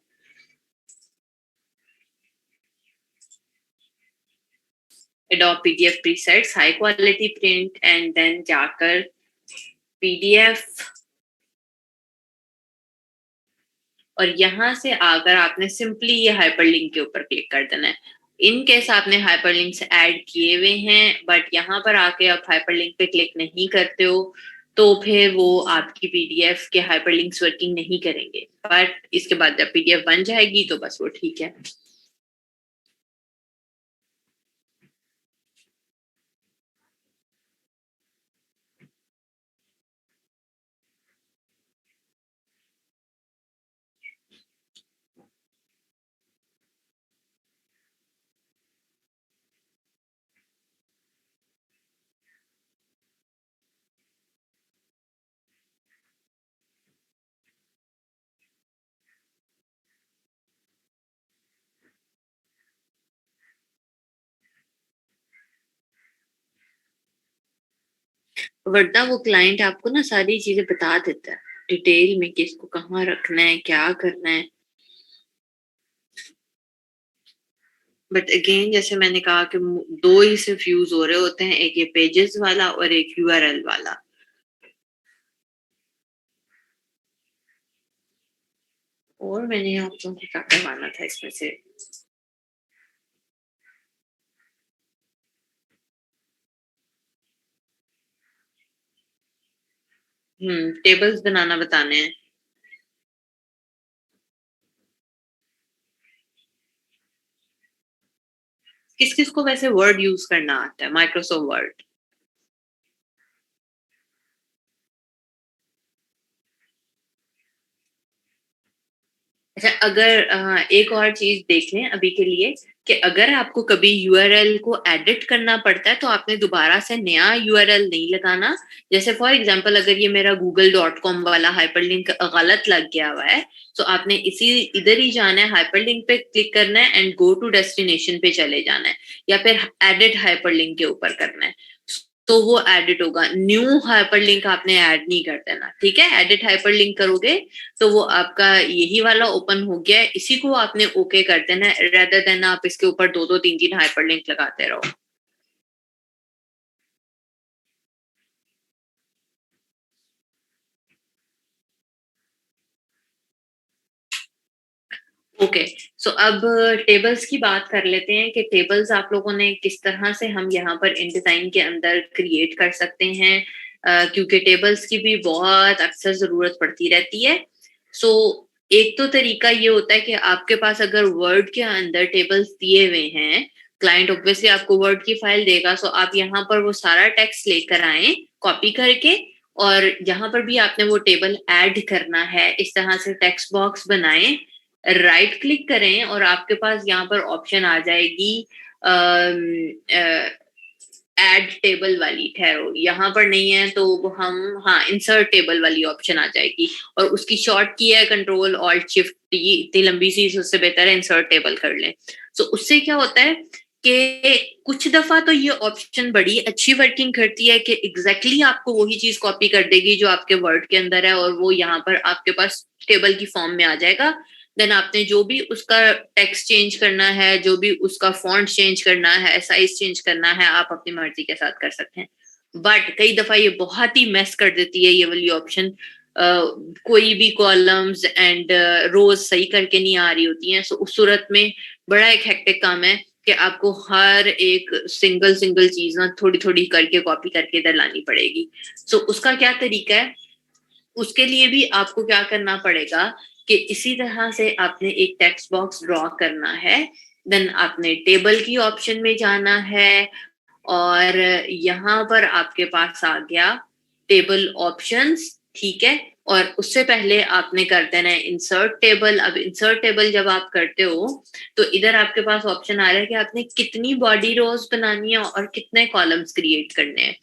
Adobe PDF presets, high quality print, and then जाकर PDF, और यहाँ से आकर आपने सिंपली ये हाइपरलिंक के ऊपर क्लिक कर देना है। इन केस आपने हाइपरलिंक्स ऐड किए हुए हैं बट यहाँ पर आके आप हाइपरलिंक पे क्लिक नहीं करते हो, तो फिर वो आपकी पीडीएफ के हाइपरलिंक्स वर्किंग नहीं करेंगे, बट इसके बाद जब पीडीएफ बन जाएगी तो बस वो ठीक है। वरना वो क्लाइंट आपको ना सारी चीजें बता देता है डिटेल में कि इसको कहाँ रखना है, क्या करना है। बट अगेन जैसे मैंने कहा कि दो ही सिर्फ यूज हो रहे होते हैं, एक ये पेजेस वाला और एक यूआरएल वाला। और मैंने आप लोगों को क्या करवाना था इसमें से? टेबल्स बनाना बताने हैं। किस किस को वैसे वर्ड यूज करना आता है, माइक्रोसॉफ्ट वर्ड? अच्छा, अगर एक और चीज देख लें अभी के लिए कि अगर आपको कभी यूआरएल को एडिट करना पड़ता है तो आपने दोबारा से नया यूआरएल नहीं लगाना। जैसे फॉर एग्जांपल अगर ये मेरा google.com वाला हाइपरलिंक गलत लग गया हुआ है तो आपने इसी इधर ही जाना है, हाइपरलिंक पे क्लिक करना है एंड गो टू डेस्टिनेशन पे चले जाना है, या फिर एडिट हाइपरलिंक के ऊपर करना है, तो वो एडिट होगा। न्यू हाइपरलिंक आपने ऐड नहीं कर देना, ठीक है? एडिट हाइपरलिंक करोगे तो वो आपका यही वाला ओपन हो गया है, इसी को आपने ओके कर देना है, रेदर देन आप इसके ऊपर दो दो तीन तीन हाइपरलिंक लगाते रहो। ओके, सो अब टेबल्स की बात कर लेते हैं कि टेबल्स आप लोगों ने किस तरह से हम यहाँ पर इनडिजाइन के अंदर क्रिएट कर सकते हैं, क्योंकि टेबल्स की भी बहुत अक्सर जरूरत पड़ती रहती है। सो एक तो तरीका ये होता है कि आपके पास अगर वर्ड के अंदर टेबल्स दिए हुए हैं, क्लाइंट ऑब्वियसली आपको वर्ड की फाइल देगा, सो आप यहाँ पर वो सारा टेक्स्ट लेकर आए कॉपी करके, और जहां पर भी आपने वो टेबल ऐड करना है इस तरह से टेक्स्ट बॉक्स बनाएं, राइट क्लिक करें और आपके पास यहाँ पर ऑप्शन आ जाएगी ऐड टेबल वाली। ठहरो, यहाँ पर नहीं है तो हम, हाँ, इंसर्ट टेबल वाली ऑप्शन आ जाएगी, और उसकी शॉर्ट की है कंट्रोल ऑल्ट शिफ्ट टी, इतनी लंबी सी, उससे बेहतर है इंसर्ट टेबल कर लें। तो उससे क्या होता है कि कुछ दफा तो ये ऑप्शन बड़ी अच्छी वर्किंग करती है कि एग्जैक्टली आपको वही चीज कॉपी कर देगी जो आपके वर्ड के अंदर है, और वो यहाँ पर आपके पास टेबल की फॉर्म में आ जाएगा। देन आपने जो भी उसका टेक्स्ट चेंज करना है, जो भी उसका फॉन्ट चेंज करना है, साइज चेंज करना है, आप अपनी मर्जी के साथ कर सकते हैं। बट कई दफा ये बहुत ही मेस कर देती है ये वाली ऑप्शन, कोई भी कॉलम्स एंड रोज सही करके नहीं आ रही होती हैं। सो उस सूरत में बड़ा एक हेक्टिक काम है कि आपको हर एक सिंगल सिंगल चीज ना थोड़ी थोड़ी करके कॉपी करके इधर लानी पड़ेगी। सो उसका क्या तरीका है, उसके लिए भी आपको क्या करना पड़ेगा कि इसी तरह से आपने एक टेक्स्ट बॉक्स ड्रॉ करना है, देन आपने टेबल की ऑप्शन में जाना है, और यहाँ पर आपके पास आ गया टेबल ऑप्शंस, ठीक है? और उससे पहले आपने कर देना है इंसर्ट टेबल। अब इंसर्ट टेबल जब आप करते हो तो इधर आपके पास ऑप्शन आ रहा है कि आपने कितनी बॉडी रोज बनानी है और कितने कॉलम्स क्रिएट करने हैं।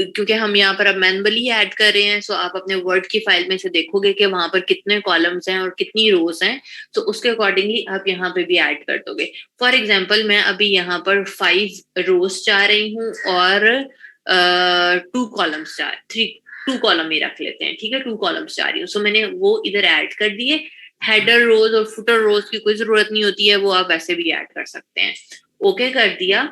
क्योंकि हम यहाँ पर अब मैनुअली ऐड कर रहे हैं, सो आप अपने वर्ड की फाइल में से देखोगे कि वहां पर कितने कॉलम्स हैं और कितनी रोज हैं, तो उसके अकॉर्डिंगली आप यहाँ पे भी ऐड कर दोगे। फॉर एग्जाम्पल मैं अभी यहाँ पर 5 रोज चाह रही हूँ और 2 कॉलम्स चाह, 2 कॉलम ही रख लेते हैं, ठीक है? 2 कॉलम्स चाह रही हूँ, सो मैंने वो इधर ऐड कर दिए। हेडर रोज और फुटर रोज की कोई जरूरत नहीं होती है, वो आप वैसे भी ऐड कर सकते हैं। ओके कर दिया।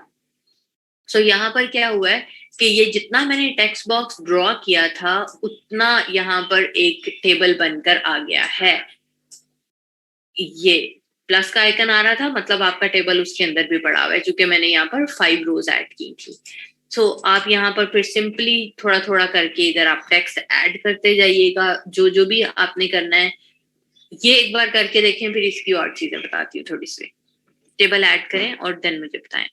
सो यहाँ पर क्या हुआ है कि ये जितना मैंने टेक्स्ट बॉक्स ड्रॉ किया था उतना यहाँ पर एक टेबल बनकर आ गया है। ये प्लस का आइकन आ रहा था, मतलब आपका टेबल उसके अंदर भी पड़ा हुआ है, क्योंकि मैंने यहाँ पर 5 रोज ऐड की थी। सो आप यहाँ पर फिर सिंपली थोड़ा थोड़ा करके इधर आप टेक्स्ट ऐड करते जाइएगा, जो जो भी आपने करना है। ये एक बार करके देखें, फिर इसकी और चीजें बताती हूँ थोड़ी सी। टेबल ऐड करें और देन मुझे बताएं।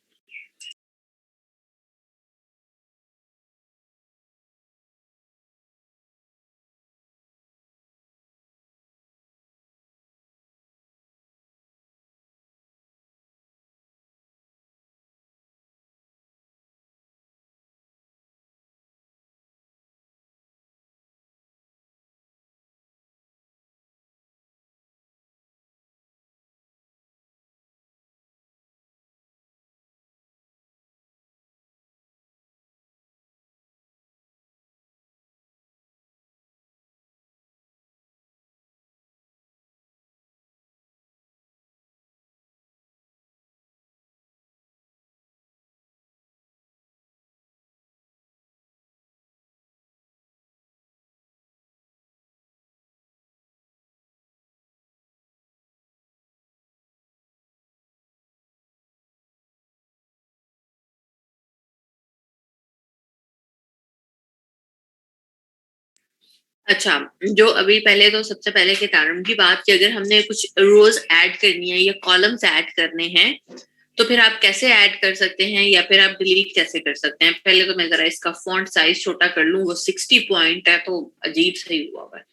अच्छा, जो अभी पहले तो सबसे पहले के कारण की बात कि अगर हमने कुछ रोज ऐड करनी है या कॉलम्स ऐड करने हैं, तो फिर आप कैसे ऐड कर सकते हैं या फिर आप डिलीट कैसे कर सकते हैं। पहले तो मैं जरा इसका फॉन्ट साइज छोटा कर लूं, वो 60 पॉइंट है तो अजीब सही हुआ है।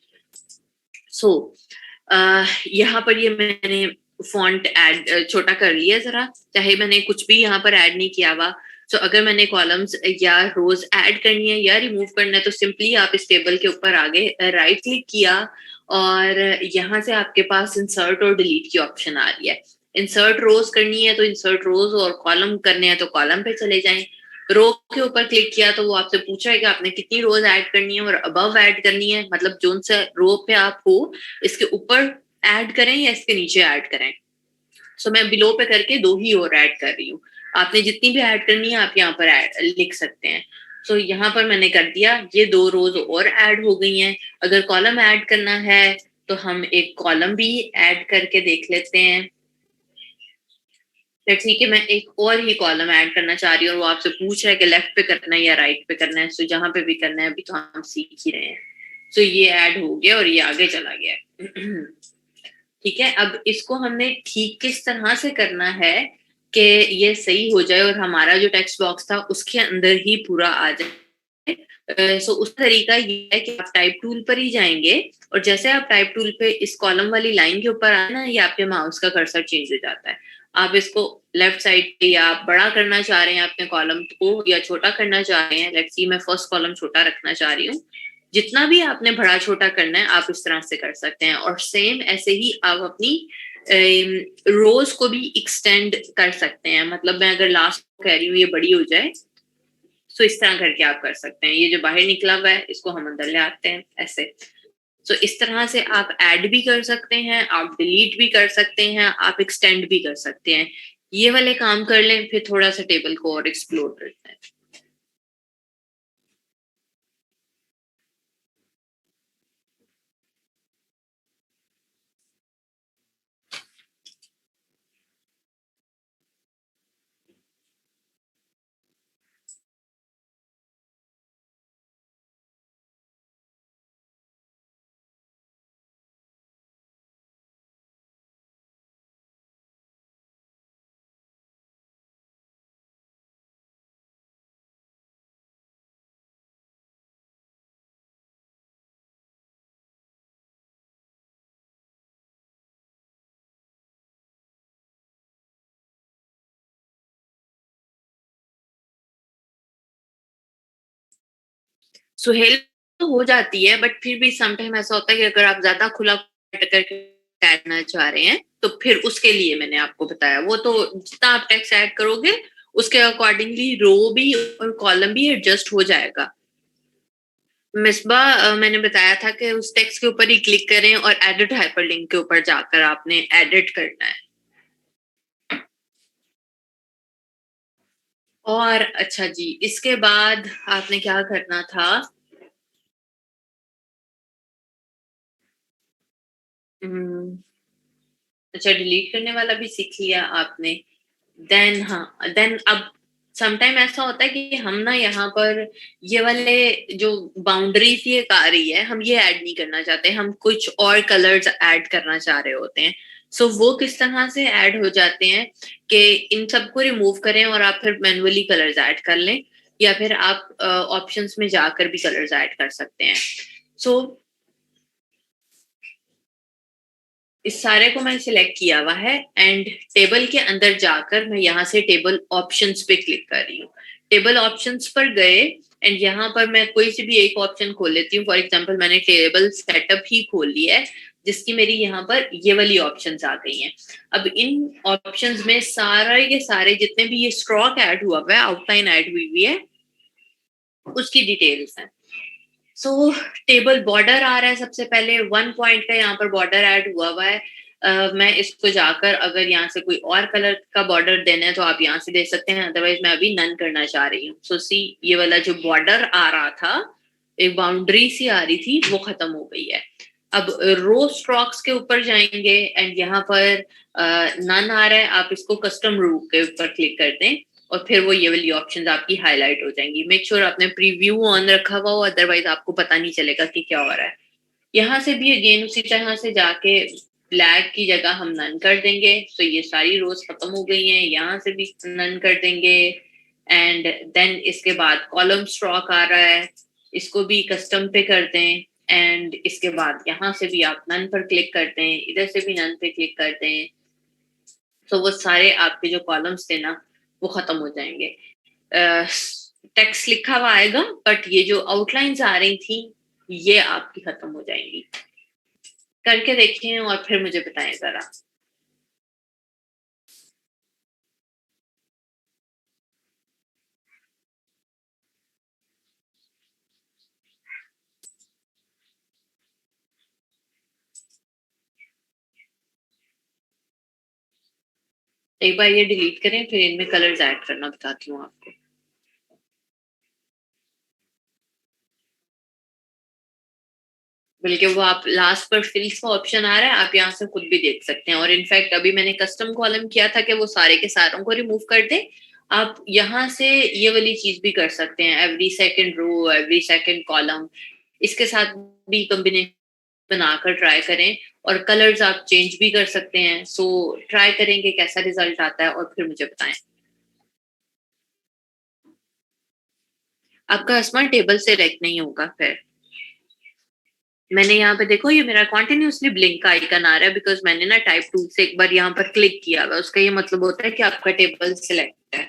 सो यहाँ पर ये मैंने फॉन्ट ऐड छोटा कर लिया जरा, चाहे मैंने कुछ भी यहाँ पर ऐड नहीं किया हुआ। सो अगर मैंने कॉलम्स या रोज ऐड करनी है या रिमूव करना है, तो सिंपली आप इस टेबल के ऊपर आगे राइट क्लिक किया और यहाँ से आपके पास इंसर्ट और डिलीट की ऑप्शन आ रही है। इंसर्ट रोज करनी है तो इंसर्ट रोज, और कॉलम करने हैं तो कॉलम पे चले जाएं। रो के ऊपर क्लिक किया तो वो आपसे पूछा है कि आपने कितनी रोज ऐड करनी है और अबव ऐड करनी है, मतलब जोन से रो पे आप हो इसके ऊपर ऐड करें या इसके नीचे ऐड करें। सो मैं बिलो पे करके 2 ही और ऐड कर रही हूँ। आपने जितनी भी ऐड करनी है आप यहाँ पर लिख सकते हैं। सो यहाँ पर मैंने कर दिया, ये 2 रोज और ऐड हो गई हैं। अगर कॉलम ऐड करना है तो हम एक कॉलम भी ऐड करके देख लेते हैं। ठीक है, मैं एक और ही कॉलम ऐड करना चाह रही हूँ और वो आपसे पूछ रहा है कि लेफ्ट पे करना है या राइट पे करना है। सो जहां पे भी करना है अभी तो हम सीख ही रहे हैं। सो ये ऐड हो गया और ये आगे चला गया। ठीक है, अब इसको हमने ठीक किस तरह से करना है कि ये सही हो जाए और हमारा जो टेक्स्ट बॉक्स था उसके अंदर ही पूरा आ जाए। सो उस तरीका ये है कि आप टाइप टूल पर ही जाएंगे और जैसे आप टाइप टूल पे इस कॉलम वाली लाइन के ऊपर आए ना, ये आपके माउस का कर्सर चेंज हो जाता है। आप इसको लेफ्ट साइड पे या आप बड़ा करना चाह रहे हैं अपने कॉलम को या छोटा करना चाह रहे हैं। लेट्स सी, मैं फर्स्ट कॉलम छोटा रखना चाह रही हूँ। जितना भी आपने बड़ा छोटा करना है आप इस तरह से कर सकते हैं, और सेम ऐसे ही आप अपनी रोज को भी एक्सटेंड कर सकते हैं। मतलब मैं अगर लास्ट कह रही हूँ ये बड़ी हो जाए, सो इस तरह करके आप कर सकते हैं। ये जो बाहर निकला हुआ है इसको हम अंदर ले आते हैं ऐसे। सो इस तरह से आप ऐड भी कर सकते हैं, आप डिलीट भी कर सकते हैं, आप एक्सटेंड भी कर सकते हैं। ये वाले काम कर लें, फिर थोड़ा सा टेबल को और एक्सप्लोर करते हैं। सुहेल तो हो जाती है, बट फिर भी समटाइम ऐसा होता है कि अगर आप ज्यादा खुला करके करना चाह रहे हैं तो फिर उसके लिए मैंने आपको बताया। वो तो जितना आप टेक्स्ट ऐड करोगे उसके अकॉर्डिंगली रो भी और कॉलम भी एडजस्ट हो जाएगा। मिसबा, मैंने बताया था कि उस टेक्स्ट के ऊपर ही क्लिक करें और एडिट हाइपरलिंक के ऊपर जाकर आपने एडिट करना है। और अच्छा जी, इसके बाद आपने क्या करना था। हम्म, अच्छा, डिलीट करने वाला भी सीख लिया आपने। देन हाँ, देन अब समटाइम ऐसा होता है कि हम ना यहाँ पर ये वाले जो बाउंड्रीज ये आ रही है, हम ये ऐड नहीं करना चाहते, हम कुछ और कलर्स ऐड करना चाह रहे होते हैं। सो वो किस तरह से ऐड हो जाते हैं कि इन सबको रिमूव करें और आप फिर मैनुअली कलर्स ऐड कर लें, या फिर आप ऑप्शंस में जाकर भी कलर्स ऐड कर सकते हैं। सो इस सारे को मैंने सिलेक्ट किया हुआ है एंड टेबल के अंदर जाकर मैं यहाँ से टेबल ऑप्शंस पे क्लिक कर रही हूँ। टेबल ऑप्शंस पर गए एंड यहाँ पर मैं कोई सी भी एक ऑप्शन खोल लेती हूँ। फॉर एग्जांपल मैंने टेबल सेटअप ही खोल लिया है, जिसकी मेरी यहाँ पर ये वाली ऑप्शंस आ गई हैं। अब इन ऑप्शंस में सारे के सारे जितने भी ये स्ट्रोक ऐड हुआ हुआ है, आउटलाइन ऐड हुई हुई है, उसकी डिटेल्स हैं। सो टेबल बॉर्डर आ रहा है, सबसे पहले 1 पॉइंट का यहाँ पर बॉर्डर ऐड हुआ हुआ है। मैं इसको जाकर अगर यहाँ से कोई और कलर का बॉर्डर देना है तो आप यहाँ से दे सकते हैं, अदरवाइज मैं अभी नन करना चाह रही हूँ। सो सी, ये वाला जो बॉर्डर आ रहा था, एक बाउंड्री सी आ रही थी, वो खत्म हो गई है। अब रो स्ट्रोक्स के ऊपर जाएंगे एंड यहाँ पर नन आ रहा है, आप इसको कस्टम रो के ऊपर क्लिक कर दें और फिर वो ये वाली ऑप्शंस आपकी हाईलाइट हो जाएंगी। मेक श्योर आपने प्रीव्यू ऑन रखा हुआ हो, अदरवाइज आपको पता नहीं चलेगा कि क्या हो रहा है। यहाँ से भी अगेन उसी तरह से जाके ब्लैक की जगह हम नन कर देंगे, तो ये सारी रोज खत्म हो गई हैं। यहाँ से भी नन कर देंगे एंड देन इसके बाद कॉलम स्ट्रोक आ रहा है, इसको भी कस्टम पे कर दें एंड इसके बाद यहाँ से भी आप नन पर क्लिक करते हैं, इधर से भी नन पे क्लिक करते हैं। तो वो सारे आपके जो कॉलम्स थे ना, वो खत्म हो जाएंगे। टेक्स्ट लिखा हुआ आएगा, बट ये जो आउटलाइंस आ रही थी ये आपकी खत्म हो जाएंगी। करके देखें और फिर मुझे बताएं जरा। एक बार ये डिलीट करें, फिर इनमें कलर्स ऐड करना बताती हूँ आपको। बल्कि वो आप लास्ट पर फिल्स का ऑप्शन आ रहा है, आप यहाँ से खुद भी देख सकते हैं। और इनफैक्ट अभी मैंने कस्टम कॉलम किया था कि वो सारे के सारों को रिमूव कर दे। आप यहाँ से ये वाली चीज भी कर सकते हैं, every second row, every second column, इसके साथ भी कॉम्बिनेशन बनाकर ट्राई करें और कलर्स आप चेंज भी कर सकते हैं। सो ट्राई करेंगे कैसा रिजल्ट आता है और फिर मुझे बताएं। आपका असमा टेबल से रेक्ट नहीं होगा। फिर मैंने यहाँ पे देखो, ये मेरा कॉन्टिन्यूसली ब्लिंक का आइकन आ रहा है, बिकॉज मैंने ना टाइप टूल से एक बार यहाँ पर क्लिक किया हुआ। उसका ये मतलब होता है कि आपका टेबल सिलेक्ट है।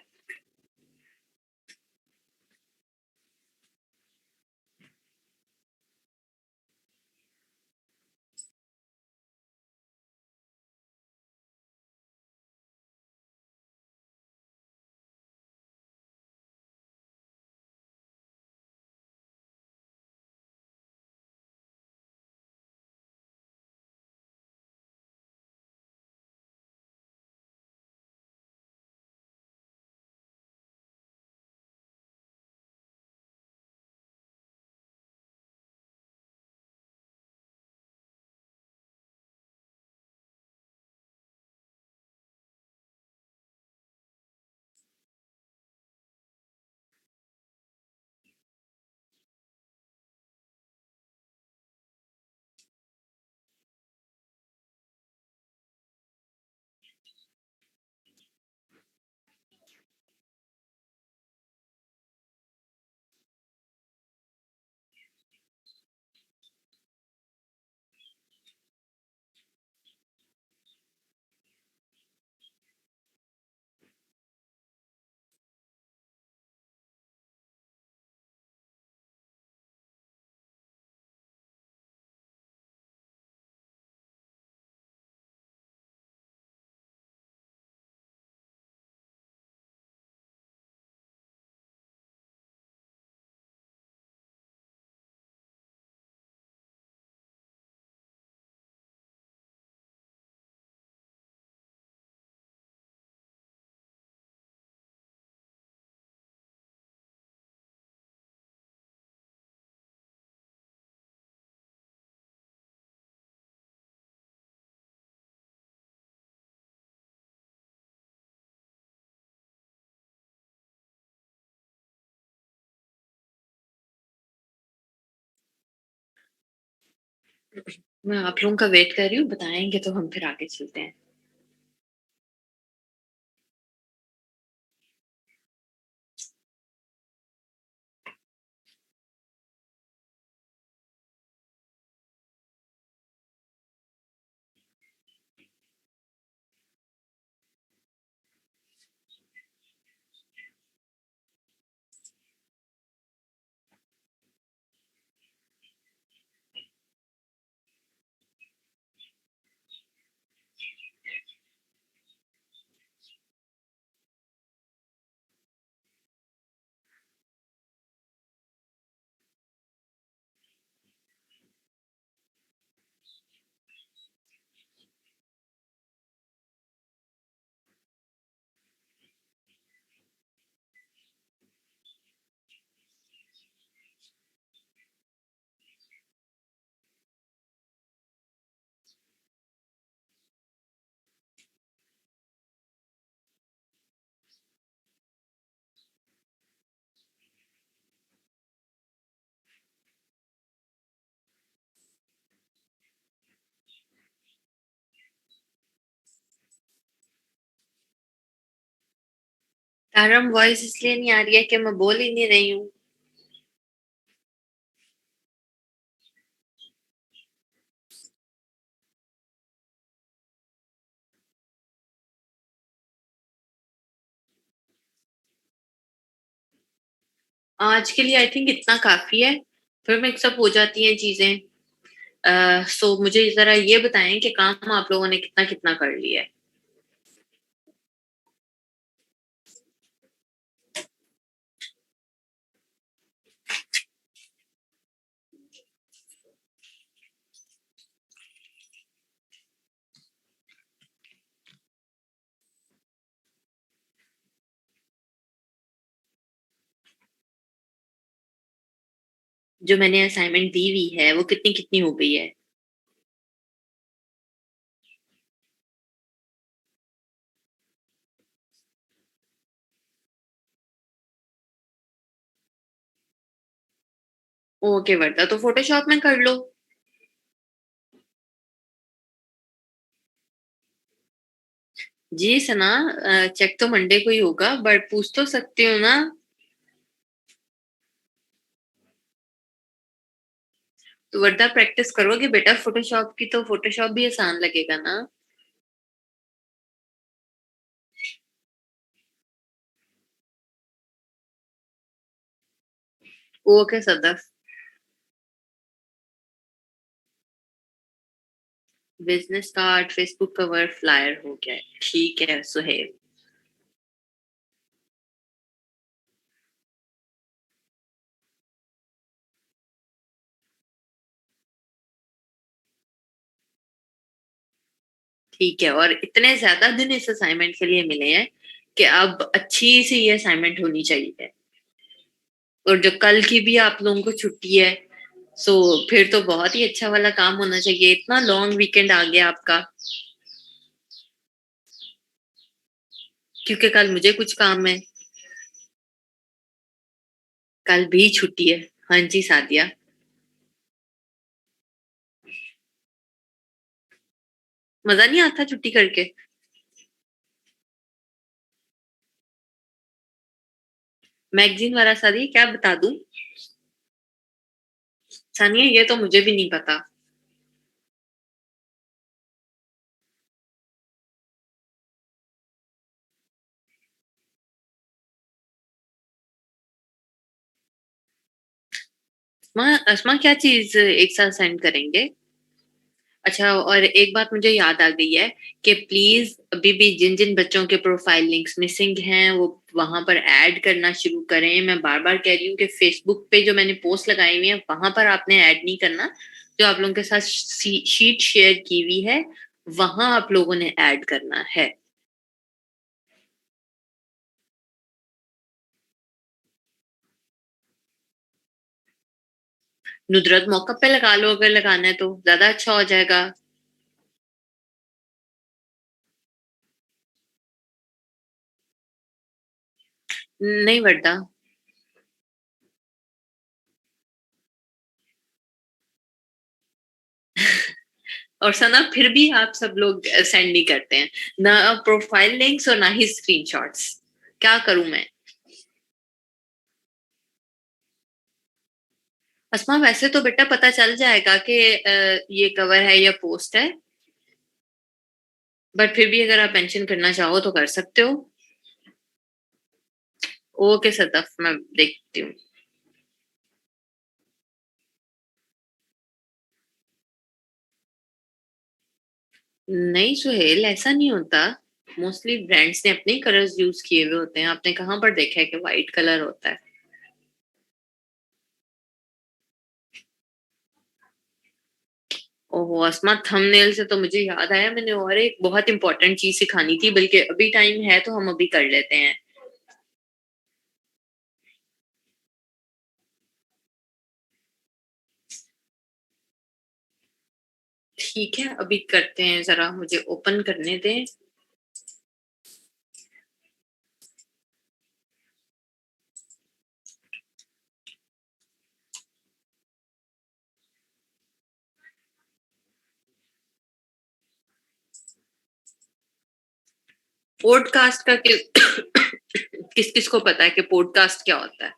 मैं आप लोगों का वेट कर रही हूँ, बताएँगे तो हम फिर आगे चलते हैं। तारम वॉइस इसलिए नहीं आ रही है कि मैं बोल ही नहीं रही हूँ। आज के लिए आई थिंक इतना काफ़ी है, फिर मिक्स अप हो जाती हैं चीज़ें। सो मुझे ज़रा ये बताएँ कि काम आप लोगों ने कितना-कितना कर लिया है? जो मैंने असाइनमेंट दी हुई है, वो कितनी-कितनी हो गई है? ओके वर्दा, तो फ़ोटोशॉप में कर लो। जी सना, चेक तो मंडे को ही होगा, बट पूछ तो सकती हूँ ना। तो वर्दा प्रैक्टिस करोगे बेटा फ़ोटोशॉप की, तो फ़ोटोशॉप भी आसान लगेगा ना। Okay Sadaf. Business card, Facebook cover, flyer हो गया है। ठीक है सुहेल। ठीक है, और इतने ज़्यादा दिन इस असाइनमेंट के लिए मिले हैं कि अब अच्छी-सी ये असाइनमेंट होनी चाहिए। और जो कल की भी आप लोगों को छुट्टी है, सो फिर तो बहुत ही अच्छा वाला काम होना चाहिए। इतना लॉन्ग वीकेंड आ गया आपका, क्योंकि कल मुझे कुछ काम है। कल भी छुट्टी है। हाँ जी, सादिया। मज़ा नहीं आता छुट्टी करके? मैगज़ीन वाला सादिया क्या बता दूँ? सानिया ये तो मुझे भी नहीं पता। अस्मा क्या चीज़ एक साथ सेंड करेंगे? अच्छा, और एक बात मुझे याद आ गई है कि प्लीज़ अभी भी जिन-जिन बच्चों के प्रोफाइल लिंक्स मिसिंग हैं, वो वहाँ पर ऐड करना शुरू करें। मैं बार-बार कह रही हूँ कि फ़ेसबुक पे जो मैंने पोस्ट लगाई हुई है, वहाँ पर आपने ऐड नहीं करना। जो आप लोगों के साथ शीट शेयर की हुई है, वहाँ आप लोगों ने ऐड करना है। नुदरत मौका पे लगा लो अगर लगाना है तो, ज़्यादा अच्छा हो जाएगा। नहीं वरदा। और सना फिर भी आप सब लोग सेंड नहीं करते हैं, ना प्रोफाइल लिंक्स और ना ही स्क्रीनशॉट्स। क्या करूं मैं? अस्मा वैसे तो बेटा पता चल जाएगा कि ये कवर है या पोस्ट है, बट फिर भी अगर आप मेंशन करना चाहो तो कर सकते हो। ओके सदफ, मैं देखती हूँ। नहीं सुहेल, ऐसा नहीं होता। मोस्टली ब्रांड्स ने अपने कलर्स यूज किए हुए होते हैं। आपने कहाँ पर देखा है कि व्हाइट कलर होता है? ओहो अस्मा, थंबनेल से तो मुझे याद आया, मैंने और एक बहुत इंपॉर्टेंट चीज सिखानी थी, बल्कि अभी टाइम है तो हम अभी कर लेते हैं। ठीक है, अभी करते हैं, जरा मुझे ओपन करने दें। पॉडकास्ट का किस किस को पता है कि पॉडकास्ट क्या होता है?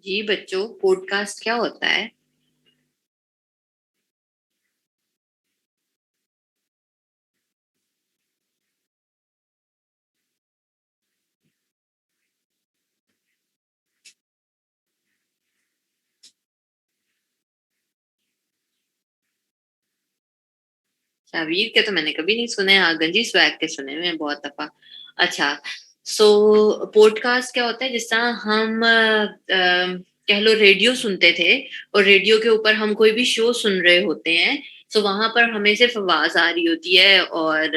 जी बच्चों, पॉडकास्ट क्या होता है? शावीर के तो मैंने कभी नहीं सुने, हाँ गंजी स्वैग के सुने हुए हैं बहुत दफा। अच्छा, सो पॉडकास्ट क्या होता है? जिस तरह हम कह लो रेडियो सुनते थे, और रेडियो के ऊपर हम कोई भी शो सुन रहे होते हैं, तो वहां पर हमें सिर्फ आवाज आ रही होती है और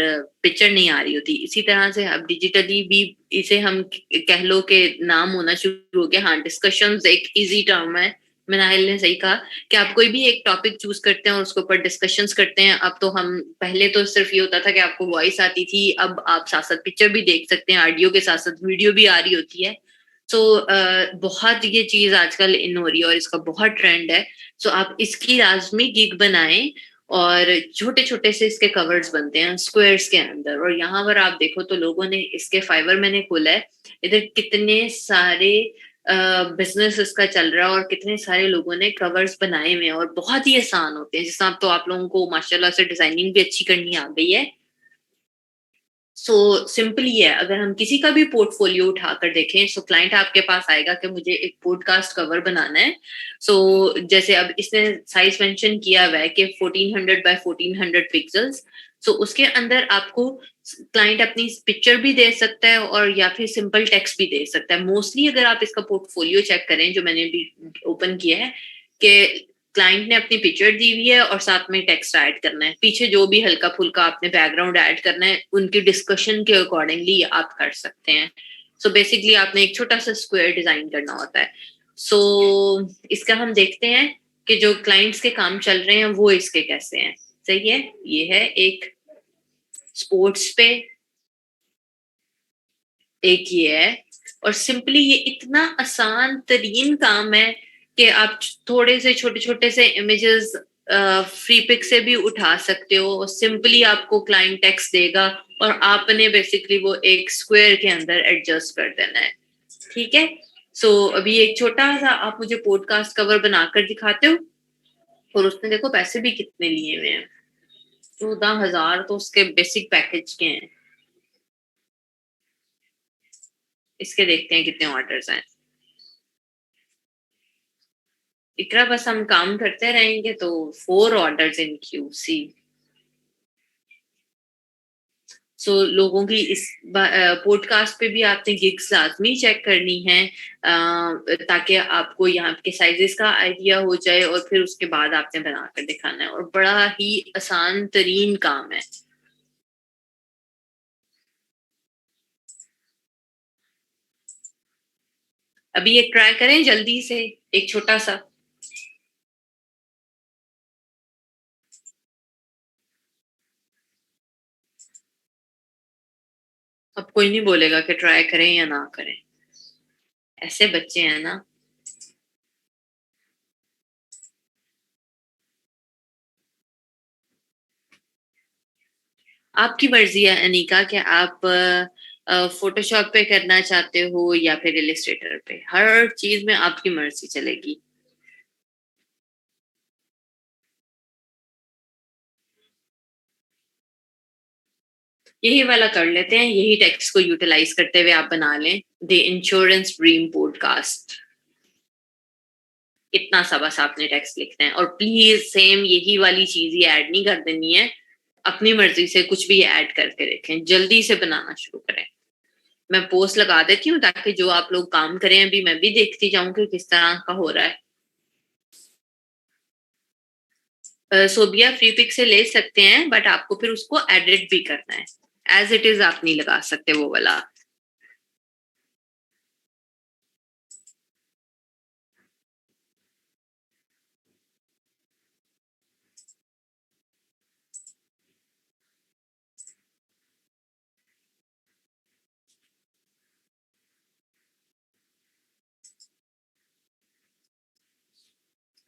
पिक्चर नहीं आ रही होती। इसी तरह से अब डिजिटली भी इसे हम कह लो कि नाम होना शुरू हो गया। हाँ, डिस्कशंस एक इजी टर्म है, मिनाइल ने सही कहा कि आप कोई भी एक टॉपिक चूज करते हैं और उसके ऊपर डिस्कशंस करते हैं। अब तो हम, पहले तो सिर्फ ये होता था कि आपको वॉइस आती थी, अब आप साथ साथ पिक्चर भी देख सकते हैं, ऑडियो के साथ साथ वीडियो भी आ रही होती है। सो बहुत ये चीज आजकल इन हो रही है और इसका बहुत ट्रेंड है। सो आप इसकी लाजमी गिग बनाएं, और छोटे छोटे से इसके कवर्स बनते हैं स्क्वायर्स के अंदर। और यहाँ पर आप देखो तो लोगों ने इसके फाइवर मैंने खोला है, इधर कितने सारे बिजनेस इसका चल रहा है और कितने सारे लोगों ने कवर्स बनाए हुए हैं, और बहुत ही आसान होते हैं। जैसे आप तो आप लोगों को माशाल्लाह से डिजाइनिंग भी अच्छी करनी आ गई है। सो सिंपल ही है, अगर हम किसी का भी पोर्टफोलियो उठाकर देखें, सो क्लाइंट आपके पास आएगा कि मुझे एक पॉडकास्ट कवर बनाना है। सो जैसे अब इसने साइज मेंशन किया हुआ है कि 1400 बाय 1400 पिक्सल्स। सो उसके अंदर आपको क्लाइंट अपनी पिक्चर भी दे सकता है और या फिर सिंपल टेक्स्ट भी दे सकता है। मोस्टली अगर आप इसका पोर्टफोलियो चेक करें, जो मैंने भी ओपन किया है, कि क्लाइंट ने अपनी पिक्चर दी हुई है और साथ में टेक्स्ट ऐड करना है, पीछे जो भी हल्का फुल्का आपने बैकग्राउंड ऐड करना है उनकी डिस्कशन के अकॉर्डिंगली आप कर सकते हैं। सो बेसिकली आपने एक छोटा सा स्क्वायर डिजाइन करना होता है। सो इसका हम देखते हैं कि जो क्लाइंट्स के काम चल रहे हैं वो इसके कैसे हैं। सही है, ये है एक स्पोर्ट्स पे, एक ये है। और सिंपली ये इतना आसान तरीन काम है कि आप थोड़े से छोटे छोटे से इमेजेस फ्री पिक से भी उठा सकते हो। सिंपली आपको क्लाइंट टेक्स्ट देगा और आपने बेसिकली वो एक स्क्वायर के अंदर एडजस्ट कर देना है। ठीक है, सो अभी एक छोटा सा आप मुझे पॉडकास्ट कवर बनाकर दिखाते हो, और उसने देखो पैसे भी कितने लिए हुए हैं, 14,000 तो उसके बेसिक पैकेज के हैं। इसके देखते हैं कितने ऑर्डर्स हैं। इकरा बस हम काम करते रहेंगे तो 4 ऑर्डर्स इन क्यूसी। सो लोगों की इस पॉडकास्ट पे भी आपने गिग्स लाजमी चेक करनी है, ताकि आपको यहाँ के साइजेस का आइडिया हो जाए, और फिर उसके बाद आपने बनाकर दिखाना है, और बड़ा ही आसान तरीन काम है। अभी एक ट्राई करें जल्दी से, एक छोटा सा। अब कोई नहीं बोलेगा कि ट्राई करें या ना करें, ऐसे बच्चे हैं ना। आपकी मर्जी है अनिका कि आप फोटोशॉप पे करना चाहते हो या फिर इलिस्ट्रेटर पे, हर चीज में आपकी मर्जी चलेगी। यही वाला कर लेते हैं, यही टेक्स्ट को यूटिलाइज करते हुए आप बना लें द इंश्योरेंस ड्रीम पॉडकास्ट। इतना सा बस आपने टेक्स्ट लिखना है, और प्लीज सेम यही वाली चीज ही ऐड नहीं कर देनी है, अपनी मर्जी से कुछ भी ऐड करके देखें, जल्दी से बनाना शुरू करें। मैं पोस्ट लगा देती हूँ ताकि जो आप लोग काम करें अभी मैं भी देखती जाऊं कि किस तरह का हो रहा है। सोबिया फ्री पिक से ले सकते हैं, बट आपको फिर उसको एडिट भी करना है, एज इट इज आप नहीं लगा सकते वो वाला।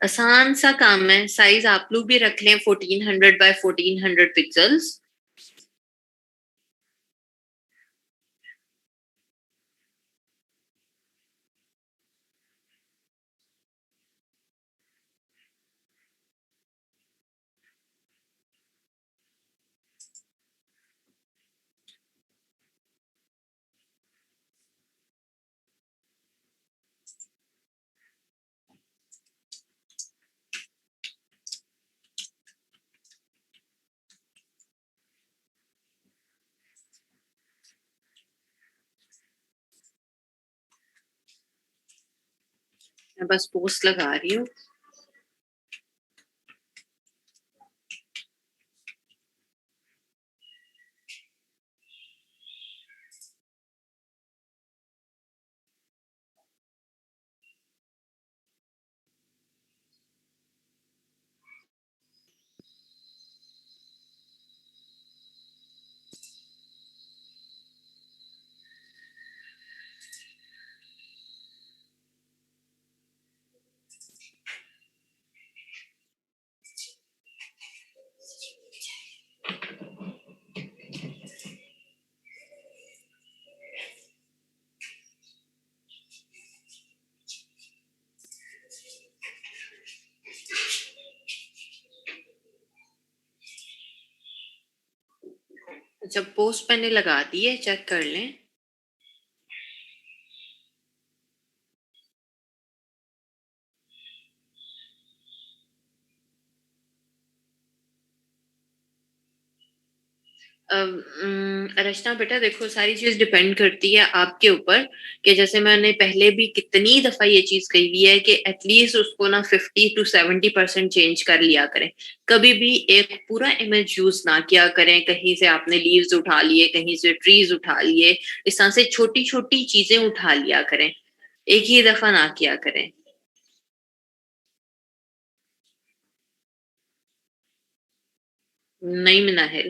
आसान सा काम है, साइज आप लोग भी रख लें 1400 by 1400 पिक्सल्स। मैं बस पोस्ट लगा रही हूँ। जब पोस्ट मैंने लगा दी है, चेक कर लें। रचना बेटा देखो, सारी चीज डिपेंड करती है आपके ऊपर, कि जैसे मैंने पहले भी कितनी दफा ये चीज कही हुई है कि एटलीस्ट उसको ना 50 to 70% चेंज कर लिया करें। कभी भी एक पूरा इमेज यूज ना किया करें, कहीं से आपने लीव्स उठा लिए, कहीं से ट्रीज उठा लिए, इस तरह से छोटी छोटी चीजें उठा लिया करें, एक ही दफा ना किया करें। नहीं मिना है।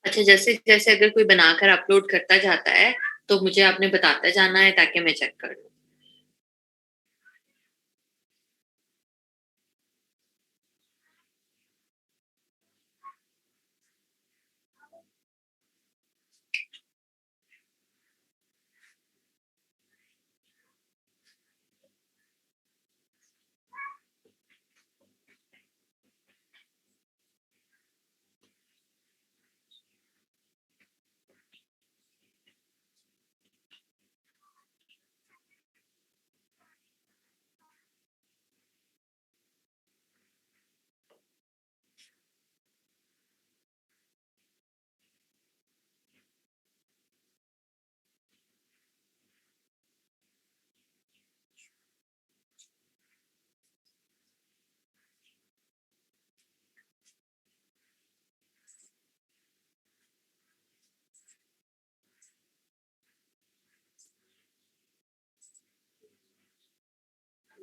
अच्छा, जैसे जैसे अगर कोई बनाकर अपलोड करता जाता है तो मुझे आपने बताता जाना है ताकि मैं चेक कर लूं।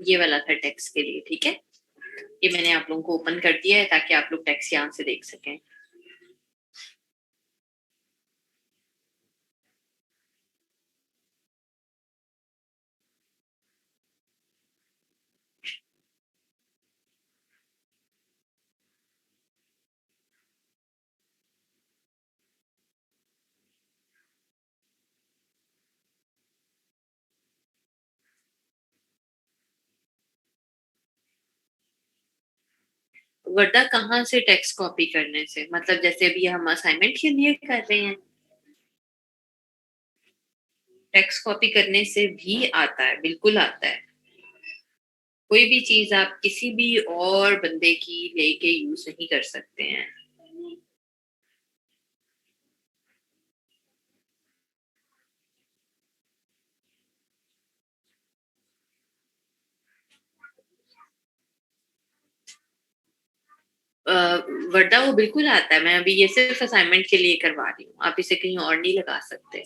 ये वाला था टेक्स्ट के लिए, ठीक है। ये मैंने आप लोगों को ओपन कर दिया है ताकि आप लोग टेक्स्ट यहाँ से देख सकें। वर्डा कहाँ से टेक्स्ट कॉपी करने से, मतलब जैसे अभी हम असाइनमेंट के लिए कर रहे हैं, टेक्स्ट कॉपी करने से भी आता है, बिल्कुल आता है। कोई भी चीज आप किसी भी और बंदे की लेके यूज नहीं कर सकते हैं। वर्डा वो बिल्कुल आता है, मैं अभी ये सिर्फ असाइनमेंट के लिए करवा रही हूँ, आप इसे कहीं और नहीं लगा सकते।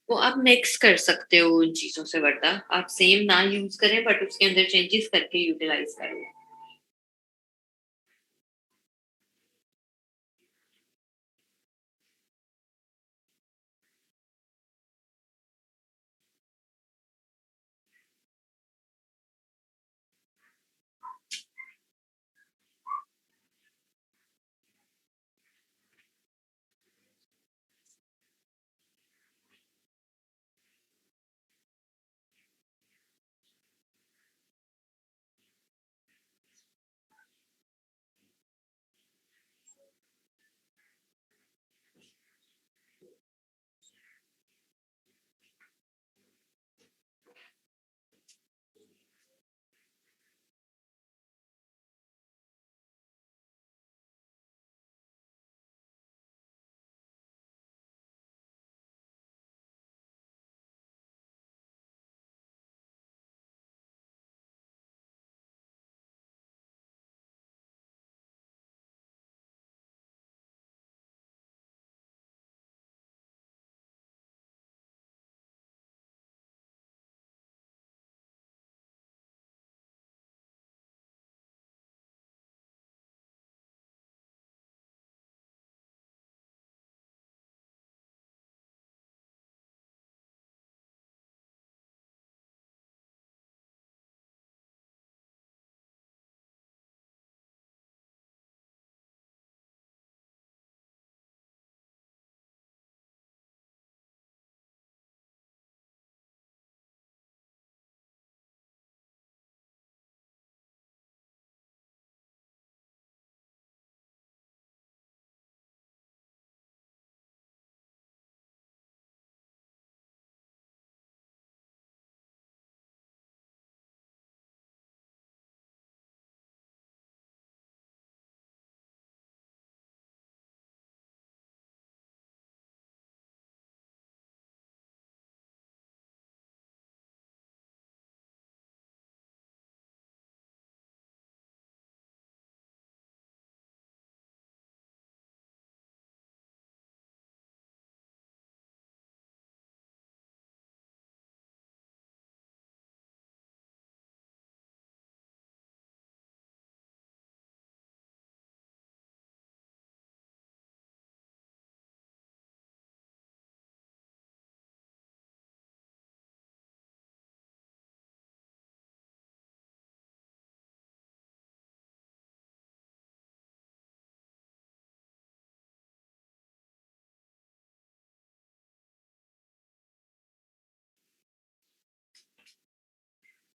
वो आप मिक्स कर सकते हो उन चीजों से, वर्डा आप सेम ना यूज करें बट उसके अंदर चेंजेस करके यूटिलाइज करें।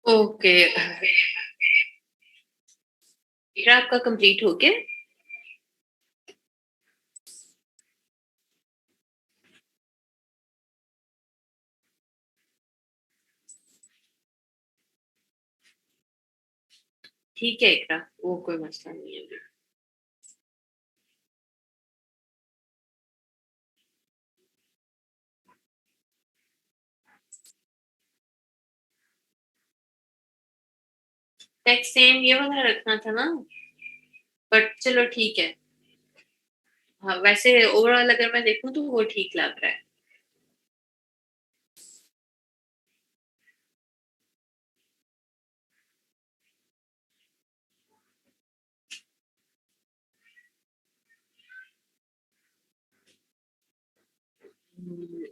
ओके, ये आपका कंप्लीट हो गया। ठीक है इकरा, वो कोई मसला नहीं है। टेक्स्ट सेम ये वाला रखना था ना, बट चलो ठीक है। हाँ, वैसे ओवरऑल अगर मैं देखूँ तो वो ठीक लग रहा है।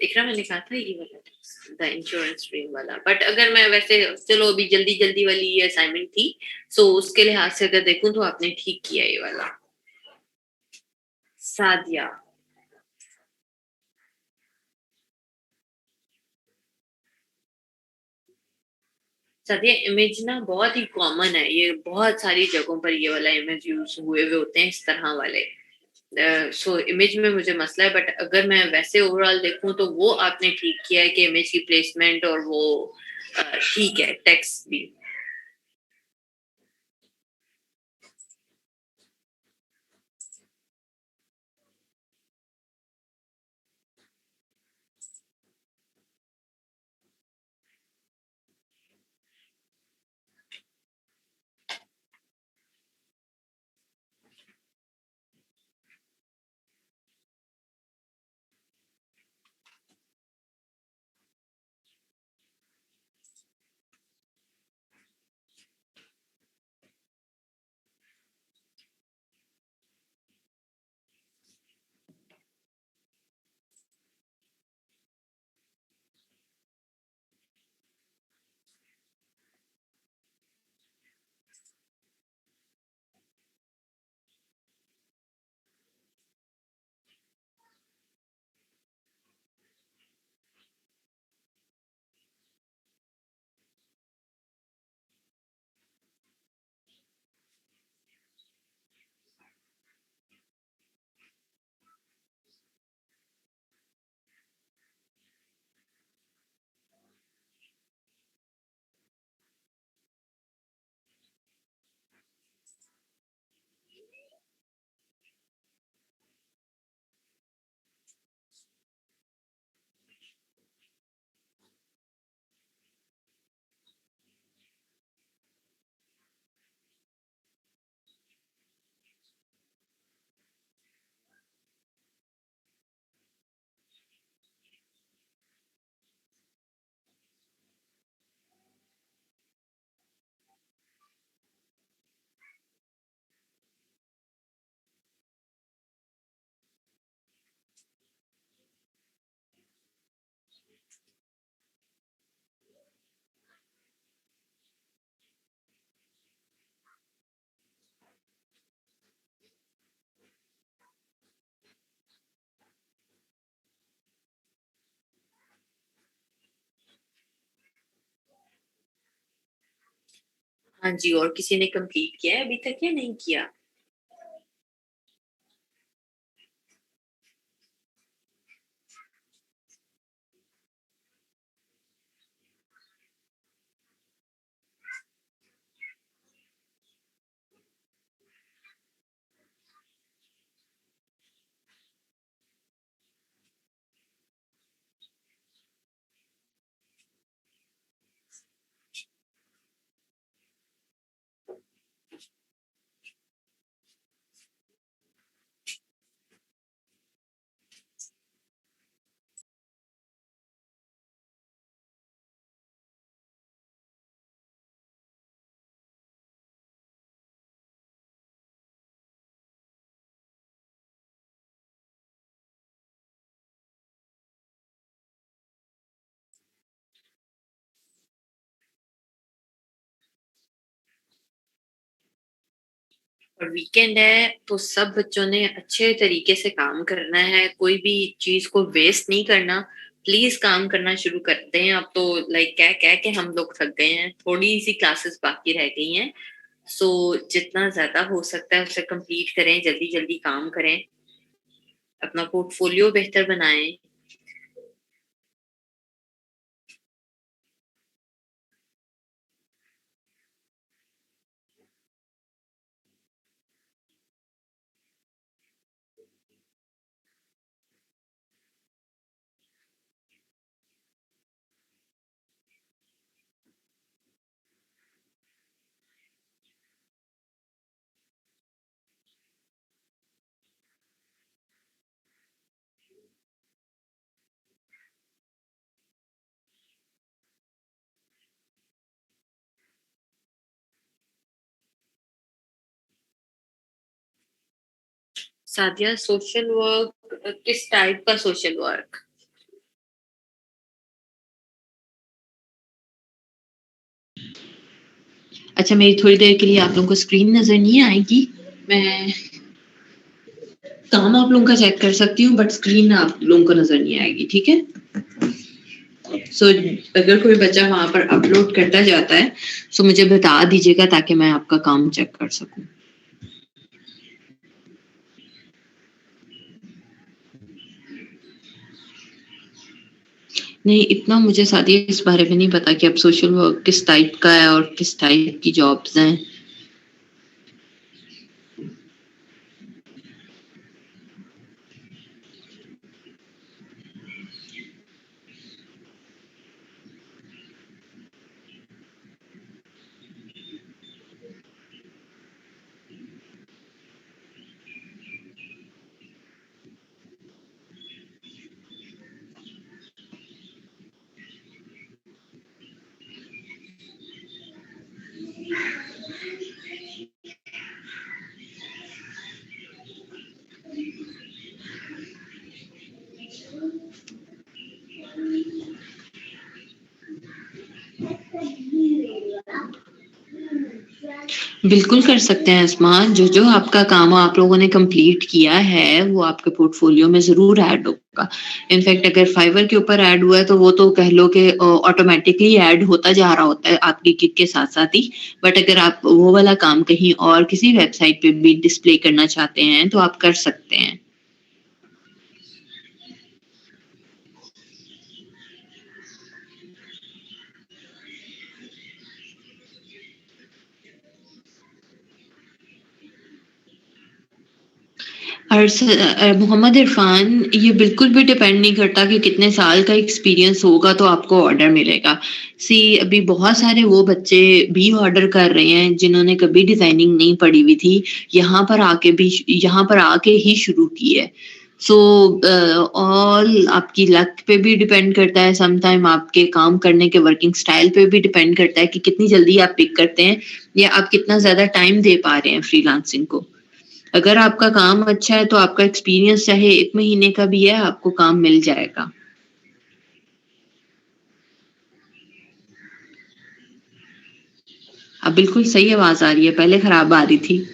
इकरा मैंने कहा था ये वाला द इंश्योरेंस स्ट्रीम वाला, बट अगर मैं वैसे चलो अभी जल्दी जल्दी वाली ये असाइनमेंट थी, सो उसके लिहाज से अगर देखूं तो आपने ठीक किया ये वाला। सादिया। सादिया इमेज ना बहुत ही कॉमन है, ये बहुत सारी जगहों पर ये वाला इमेज यूज हुए हुए होते हैं इस तरह वाले। सो इमेज में मुझे मसला है, बट अगर मैं वैसे ओवरऑल देखूं तो वो आपने ठीक किया है कि इमेज की प्लेसमेंट और वो ठीक है, टेक्स्ट भी। हाँ जी, और किसी ने कंप्लीट किया है अभी तक या नहीं किया? और वीकेंड है तो सब बच्चों ने अच्छे तरीके से काम करना है, कोई भी चीज को वेस्ट नहीं करना। प्लीज काम करना शुरू करते हैं अब तो। लाइक कह कह के हम लोग थक गए हैं, थोड़ी सी क्लासेस बाकी रह गई हैं। सो जितना ज्यादा हो सकता है उसे कंप्लीट करें, जल्दी जल्दी काम करें, अपना पोर्टफोलियो बेहतर बनाएं। सादिया, सोशल वर्क किस टाइप का सोशल वर्क? अच्छा, मेरी थोड़ी देर के लिए आप लोगों को स्क्रीन नजर नहीं आएगी, मैं काम आप लोगों का चेक कर सकती हूँ बट स्क्रीन आप लोगों को नजर नहीं आएगी, ठीक है? सो अगर कोई बच्चा वहां पर अपलोड करता जाता है सो मुझे बता दीजिएगा ताकि मैं आपका काम चेक कर सकूं। नहीं, इतना मुझे सादिया इस बारे में नहीं पता कि अब सोशल वर्क किस टाइप का है और किस टाइप की जॉब्स हैं। बिल्कुल कर सकते हैं अस्मा, जो आपका काम आप लोगों ने कंप्लीट किया है वो आपके पोर्टफोलियो में ज़रूर ऐड होगा। इनफैक्ट अगर फाइवर के ऊपर ऐड हुआ है तो वो तो कह लो कि ऑटोमेटिकली ऐड होता जा रहा होता है आपकी गिग के साथ-साथ ही। बट अगर आप वो वाला काम कहीं और किसी वेबसाइट पे भी डिस्प्ले करना चाहते हैं तो आप कर सकते हैं। मोहम्मद इरफान, ये बिल्कुल भी डिपेंड नहीं करता कि कितने साल का एक्सपीरियंस होगा तो आपको ऑर्डर मिलेगा। सी अभी बहुत सारे वो बच्चे भी ऑर्डर कर रहे हैं जिन्होंने कभी डिजाइनिंग नहीं पढ़ी हुई थी, यहाँ पर आके ही शुरू की है। सो ऑल आपकी लक पे भी डिपेंड करता है, सम टाइम आपके काम करने के वर्किंग स्टाइल पे भी डिपेंड करता है कि कितनी जल्दी आप पिक करते हैं या आप कितना ज्यादा टाइम दे पा रहे हैं फ्रीलांसिंग को। अगर आपका काम अच्छा है तो आपका एक्सपीरियंस चाहे 1 महीने का भी है, आपको काम मिल जाएगा। अब बिल्कुल सही आवाज़ आ रही है, पहले खराब आ रही थी।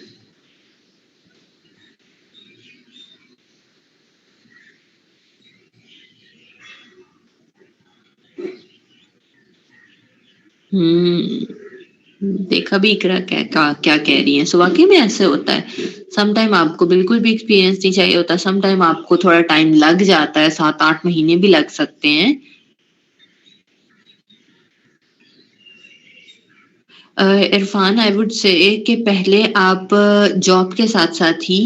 देखा भी इकरा क्या कह रही हैं। सो वाक़ई में ऐसे होता है। सम टाइम आपको बिल्कुल भी एक्सपीरियंस नहीं चाहिए होता, सम टाइम आपको थोड़ा टाइम लग जाता है, 7-8 महीने भी लग सकते हैं। इरफान, आई वुड से कि पहले आप जॉब के साथ-साथ ही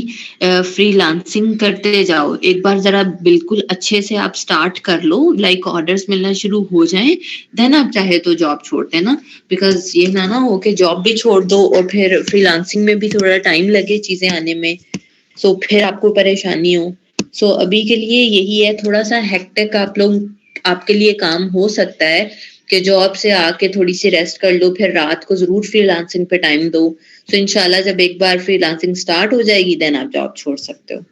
फ्रीलांसिंग करते जाओ। एक बार ज़रा बिल्कुल अच्छे से आप स्टार्ट कर लो, लाइक ऑर्डर्स मिलना शुरू हो जाएँ, देन आप चाहे तो जॉब छोड़ देना। बिकॉज़ ये ना हो कि जॉब भी छोड़ दो और फिर फ्रीलांसिंग में भी थोड़ा टाइम लगे चीज़ें आने में, सो फिर आपको परेशानी हो। सो अभी के लिए यही है, थोड़ा-सा हेक्टिक आपके लिए काम हो सकता है कि जॉब से आके थोड़ी-सी रेस्ट कर लो, फिर रात को ज़रूर फ्रीलांसिंग पे टाइम दो। सो इंशाल्लाह जब एक बार फ्रीलांसिंग स्टार्ट हो जाएगी देन आप जॉब छोड़ सकते हो।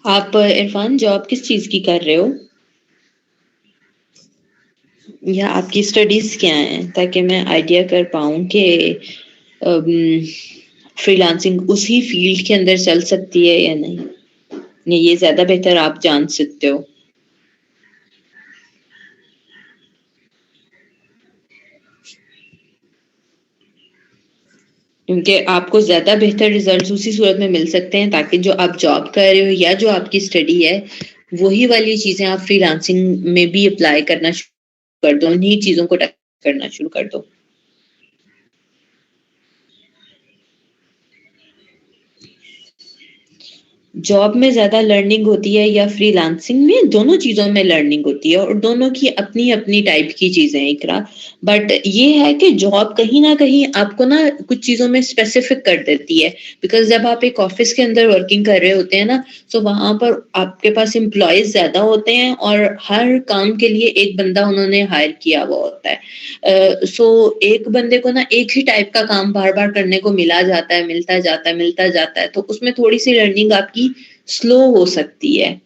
आप इरफान जॉब किस चीज़ की कर रहे हो? या आपकी स्टडीज़ क्या हैं? ताकि मैं आइडिया कर पाऊँ कि अम, फ्रीलांसिंग उसी फील्ड के अंदर चल सकती है या नहीं? ये ज़्यादा बेहतर आप जान सकते हो। क्योंकि आपको ज़्यादा बेहतर रिज़ल्ट्स उसी सूरत में मिल सकते हैं ताकि जो आप जॉब कर रहे हो या जो आपकी स्टडी है, वही वाली चीज़ें आप फ्रीलांसिंग में भी अप्लाई करना शुरू कर दो, उन्हीं चीज़ों को टच करना शुरू कर दो। जॉब में ज़्यादा लर्निंग होती है या फ्रीलांसिंग में? दोनों चीज़ों में लर्निंग होती है और दोनों की अपनी-अपनी टाइप की चीज़ें हैं इकरा। बट ये है कि जॉब कहीं न कहीं आपको ना कुछ चीज़ों में स्पेसिफिक कर देती है, बिकॉज़ जब आप एक ऑफ़िस के अंदर वर्किंग कर रहे होते हैं ना, तो वहाँ पर आपके पास एम्प्लॉइज़ ज़्यादा होते हैं और हर काम के लिए एक बंदा उन्होंने हायर किया हुआ होता है। सो एक बंदे को ना एक ही टाइप का काम बार-बार करने को मिला जाता है, मिलता जाता है, मिलता जाता है, तो उसमें थोड़ी-सी लर्निंग आपकी स्लो हो सकती है।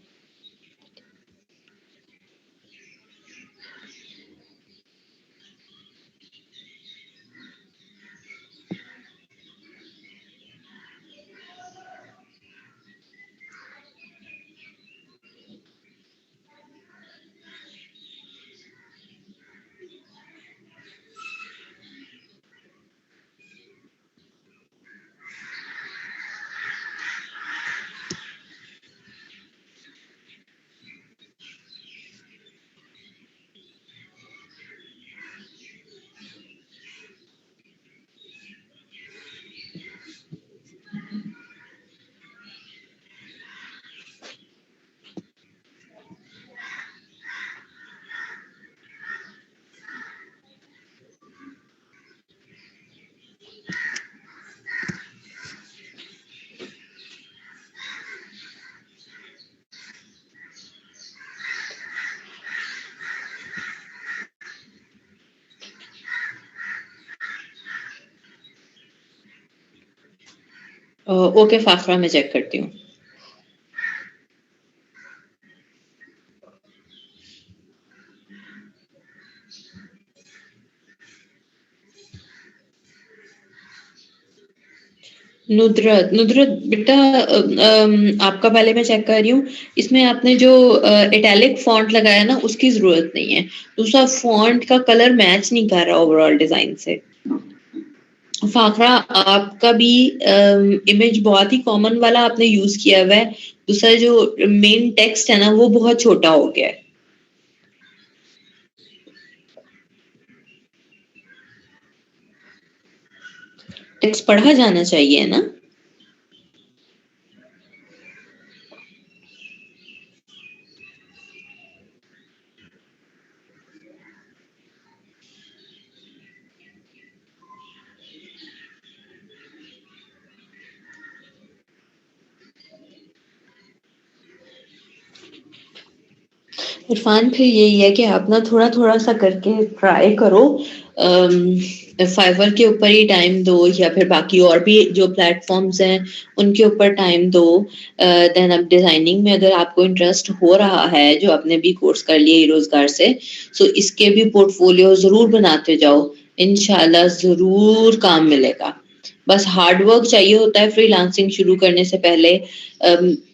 ओके फ़ाफ़रा मैं चेक करती हूँ। नुदरत नुदरत बेटा आपका पहले मैं चेक कर रही हूँ, इसमें आपने जो इटैलिक फ़ॉन्ट लगाया ना उसकी ज़रूरत नहीं है। दूसरा फ़ॉन्ट का कलर मैच नहीं कर रहा ओवरऑल डिज़ाइन से। फ़ाख़रा आपका भी इमेज बहुत ही कॉमन वाला आपने यूज़ किया हुआ है। दूसरा जो मेन टेक्स्ट है ना वो बहुत छोटा हो गया है। टेक्स्ट पढ़ा जाना चाहिए ना? इरफ़ान फिर यही है कि आप ना थोड़ा-थोड़ा सा करके ट्राई करो। फाइवर के ऊपर ही टाइम दो या फिर बाकी और भी जो प्लेटफ़ॉर्म्स हैं, उनके ऊपर टाइम दो। देन अब डिज़ाइनिंग में अगर आपको इंटरेस्ट हो रहा है, जो आपने भी कोर्स कर लिया e-रोज़गार से, सो इसके भी पोर्टफ़ोलियो ज़रूर बनाते जाओ। इंशाल्लाह ज़रूर काम मिलेगा। बस हार्ड वर्क चाहिए होता है फ्रीलांसिंग शुरू करने से पहले।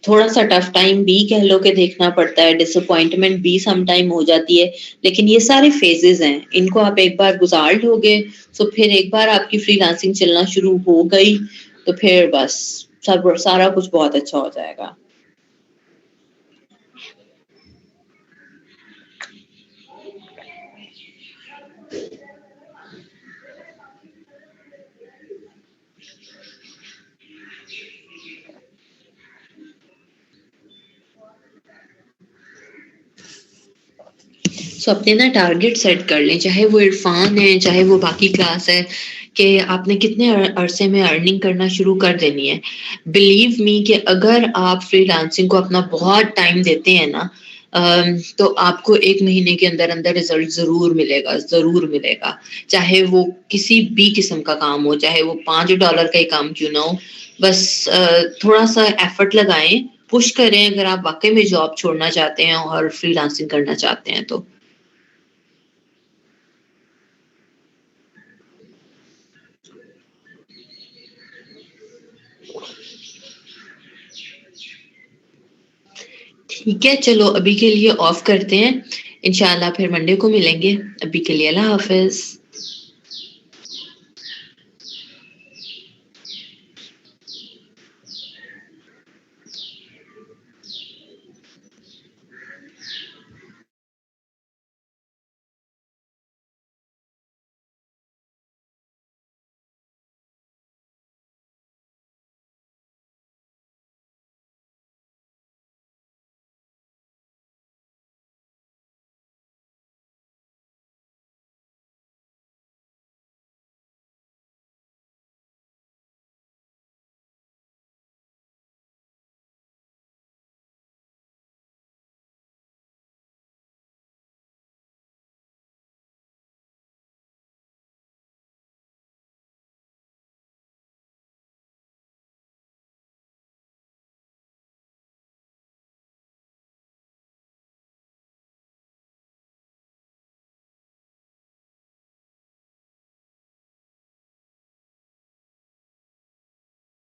थोड़ा-सा टफ टाइम भी कह लो कि देखना पड़ता है, डिसअपॉइंटमेंट भी सम टाइम हो जाती है, लेकिन ये सारे फेजेज़ हैं, इनको आप एक बार गुज़ार लोगे, तो फिर एक बार आपकी फ्रीलांसिंग चलना शुरू हो गई, तो फिर बस सब सारा कुछ बहुत अच्छा हो जाएगा। सो अपने ना टारगेट सेट कर लें, चाहे वो इरफ़ान है, चाहे वो बाकी क्लास है, कि आपने कितने अरसे में अर्निंग करना शुरू कर देनी है। बिलीव मी कि अगर आप फ्रीलांसिंग को अपना बहुत टाइम देते हैं ना, तो आपको 1 महीने के अंदर-अंदर रिज़ल्ट ज़रूर मिलेगा। चाहे वो किसी भी किस्म का काम हो, चाहे वो $5 का ही काम क्यों ना हो, बस थोड़ा-सा एफ़र्ट लगाएँ, पुश करें अगर आप वाक़ई में जॉब छोड़ना चाहते हैं और फ्रीलांसिंग करना चाहते हैं तो। ठीक है, चलो अभी के लिए ऑफ करते हैं। इंशाल्लाह फिर मंडे को मिलेंगे। अभी के लिए अल्लाह हाफ़िज़।